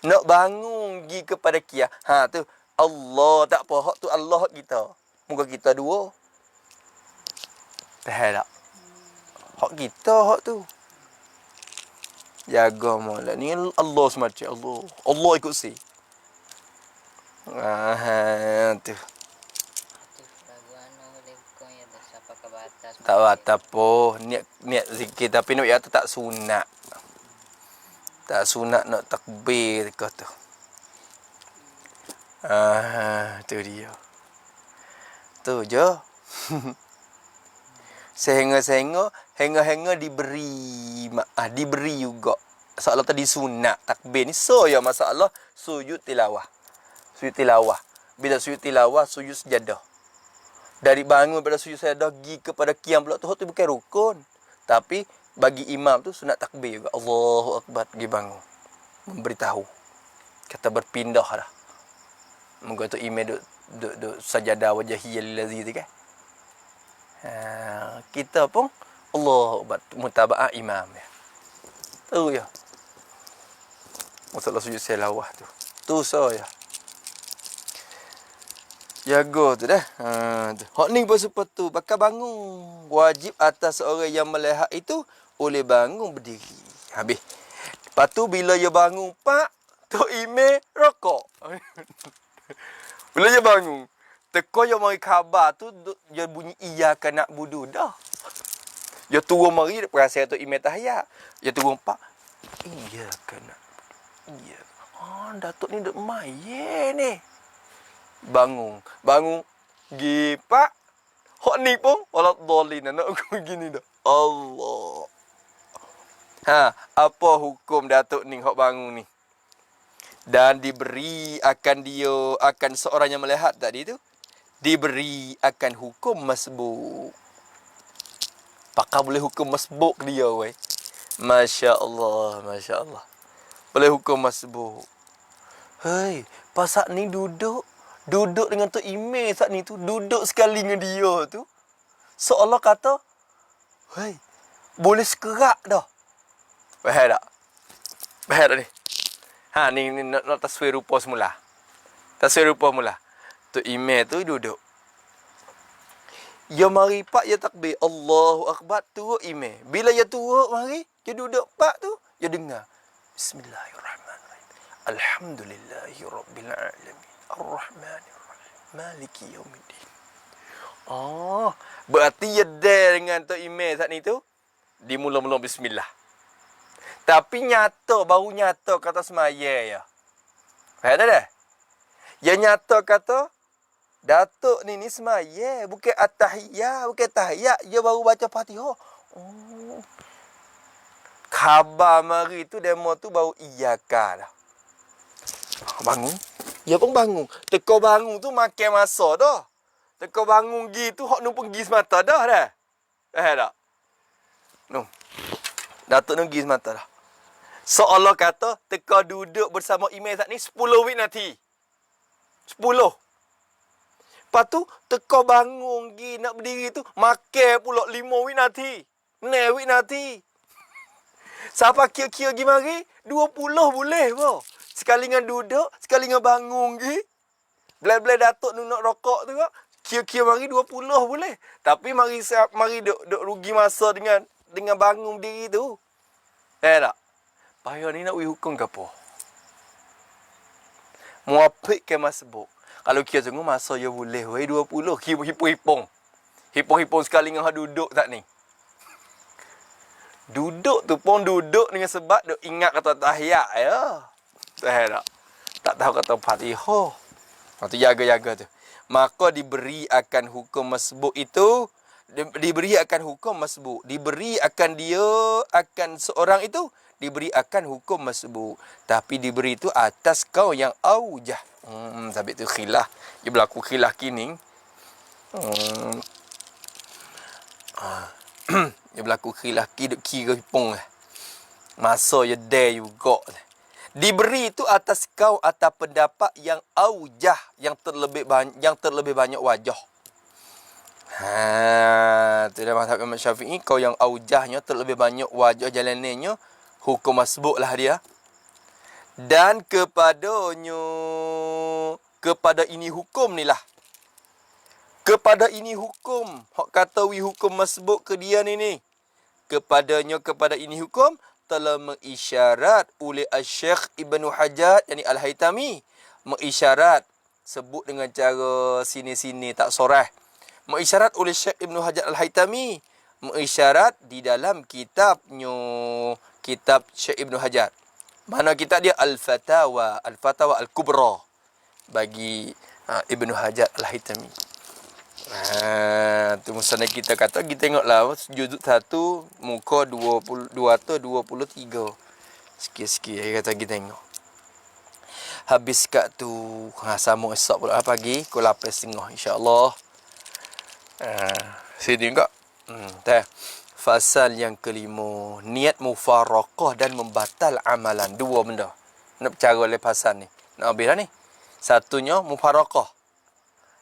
Nak bangun pergi kepada qiyam. Tu Allah tak apa hak tu Allah kita. Muka kita 2. Tahiyat tak. Hak kita hak tu. Jaga molek ni Allah semata Allah. Allah ikut si. Tu. Tak batas po. Niat zikir tapi nak ya tu tak sunat. Tak sunat nak takbir ke tu. Tu dia. Tu je. Sehingga diberi diberi juga. Soalan tadi sunat takbir ni so ya masalah sujud tilawah. Sujud tilawah. Bila sujud tilawah sujud sejadah. Dari bangun pada sujud sejadah pergi kepada qiyam pula tu bukan rukun. Tapi bagi imam tu sunat takbir juga. Allahu Akbar pergi bangun. Memberitahu. Kata berpindah dah. Moga tu imam duk sajadah wajhiyal ladzi tu kan. Kita pun Allahu Akbar mutabaah imam ya. Tu ya. Masalah sujud selawah tu. Tu ya. Jaga tu dah. Hak ni pun seperti tu. Bakal bangun. Wajib atas orang yang melihat itu boleh bangun berdiri. Habis. Lepas tu bila dia bangun, Pak, Tok Ime rokok. Bila dia bangun, teko dia mari khabar tu, dia bunyi iya kan nak budu dah. Dia turun mari, perasan Tok Ime tahiyat. Dia turun, Pak, iya kan nak. Iya. Datuk ni duk main ni. Bangun. Gi, Pak. Hok ni pun, walau dolin nak aku gini dah. Allah. Apa hukum Datuk ni hok bangun ni? Dan diberi akan seorang yang melihat tadi tu, diberi akan hukum masbuk. Pakar boleh hukum masbuk dia, weh. Masya Allah. Boleh hukum masbuk. Hei, pasal ni duduk dengan Tok Ime saat ni tu, duduk sekali dengan dia tu. Seolah kata, hei, boleh sekerak dah. Faham tak? Ni. Ni nak taswir rupa semula. Tok Ime tu duduk. Ya mari Pak, ya takbir. Allahu Akbar, turut Ime. Bila ya turut mari, dia duduk Pak tu, dia dengar. Bismillahirrahmanirrahim. Alhamdulillahi Rabbil Alamin. Ar-Rahmanirrahim. Maliki Yawmiddin. Berarti ya dengan Tok Ime saat ni tu, dimula-mula bismillah. Tapi baru nyata kata semaya ya. Faham tak dah? Ya nyata kata, Datuk ni semaya, bukan at-tahiyat, bukan tahiyat, dia baru baca Fatihah. Khabar mari tu demo tu baru iyaka dah. Bangun. Dia pun bangun. Teko bangun tu makan masa dah. Teko bangun gi tu hok nu pergi semata dah. Faham tak? Datuk nu pergi semata dah. Seolah kata teko duduk bersama Ime saat ni 10 winati. 10. Lepas tu teko bangun gi nak berdiri tu makan pula 5 winati. 6 winati. Siapa kira-kira gi mari 20 boleh apa? Sekali dengan duduk, sekali dengan bangun gi. Belai-belai Datuk nu nak rokok tu kak, kira-kira mari 20 boleh. Tapi mari duk rugi masa dengan bangun diri tu. Tak? Payah ni nak hukum ke apa? Muafik ke masbuk. Kalau kira tunggu masa dia boleh, 20. Hipung-hipung. Hipung-hipung sekali dengan duduk tak ni. Duduk tu pun duduk dengan sebab duk ingat kata tahiyat ya. Tak tahu kata Fatihah. Waktu jaga-jaga tu. Maka diberi akan hukum masbuk itu, diberi akan hukum masbuk. Diberi akan dia, akan seorang itu, diberi akan hukum masbuk. Tapi diberi itu atas kau yang aujah. Sampai tu khilaf. Dia berlaku khilaf kini. Dia berlaku khilaf kira hipung. Masa dia there juga. Diberi itu atas kau atas pendapat yang aujah, yang terlebih banyak wajah. Tu dah mazhab Imam Syafi'i, kau yang aujahnya terlebih banyak wajah jalanannya, hukum masbuk lah dia. Dan kepada ini hukum ni lah. Kepada ini hukum. Hak kata hukum masbuk ke dia ni. Kepada ini hukum telah mengisyarat oleh Syekh Ibnu Hajar, yakni Al-Haytami. Mengisyarat. Sebut dengan cara sini-sini tak sorah. Mengisyarat oleh Syekh Ibnu Hajar Al-Haytami. Mengisyarat di dalam kitab Syekh Ibnu Hajar. Mana kitab dia? Al-Fatawa Al-Kubra. Bagi Ibnu Hajar Al-Haytami. Tu misalnya kita kata, kita tengoklah juzuk 1 muka 223. Sikit-sikit kata kita tengok. Habis kat tu sambung esok pula pagi pukul 8.30 insya-Allah. Sini enggak? Fasal yang kelima, niat mufaraqah dan membatal amalan. Dua benda nak bercara oleh fasal ni. Nak habis dah ni. Satunya mufaraqah.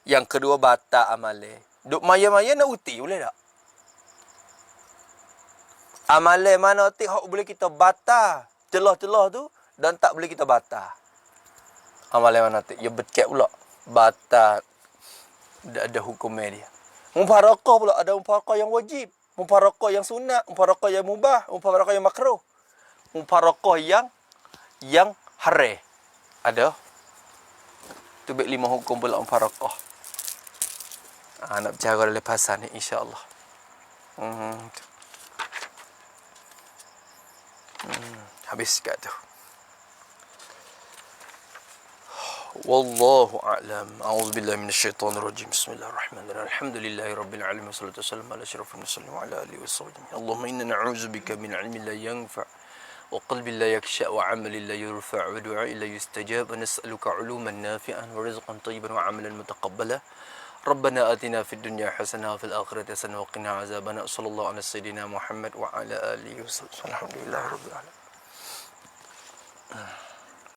Yang kedua batal amalan. Duk maya-maya nak uti boleh tak? Amalan mana hak boleh kita batal, celah-celah tu dan tak boleh kita batal. Amalan mana ya becek pula. Batal. Ada hukumnya dia. Mufaraqah pula ada mufaraqah yang wajib, mufaraqah yang sunat, mufaraqah yang mubah, mufaraqah yang makruh. mufarakah yang haram. Ada. Tu baik 5 hukum pula mufarakah. Nak bercara dalam pasal ni insya-Allah. Habis kat tu. Wallahu a'lam. A'udzubillahi minasyaitonir rajim. Bismillahirrahmanirrahim. Alhamdulillahi rabbil alamin. Wassalatu wassalamu ala asyrafil mursalin wa ala alihi washabbihi. Allahumma inna na'udzubika min 'ilmin la yanfa' wa qalbin la yakhsha' wa 'amalin la yurfa' wa du'a'in la yustajab. Wa nas'aluka 'uluman nafi'an wa rizqan thayyiban wa 'amalan mutaqabbala. ربنا آتنا في الدنيا حسنة وفي الآخرة حسنة وقنا عذاب النار. صلى الله على سيدنا محمد وعلى آله وصحبه. الحمد لله رب العالمين.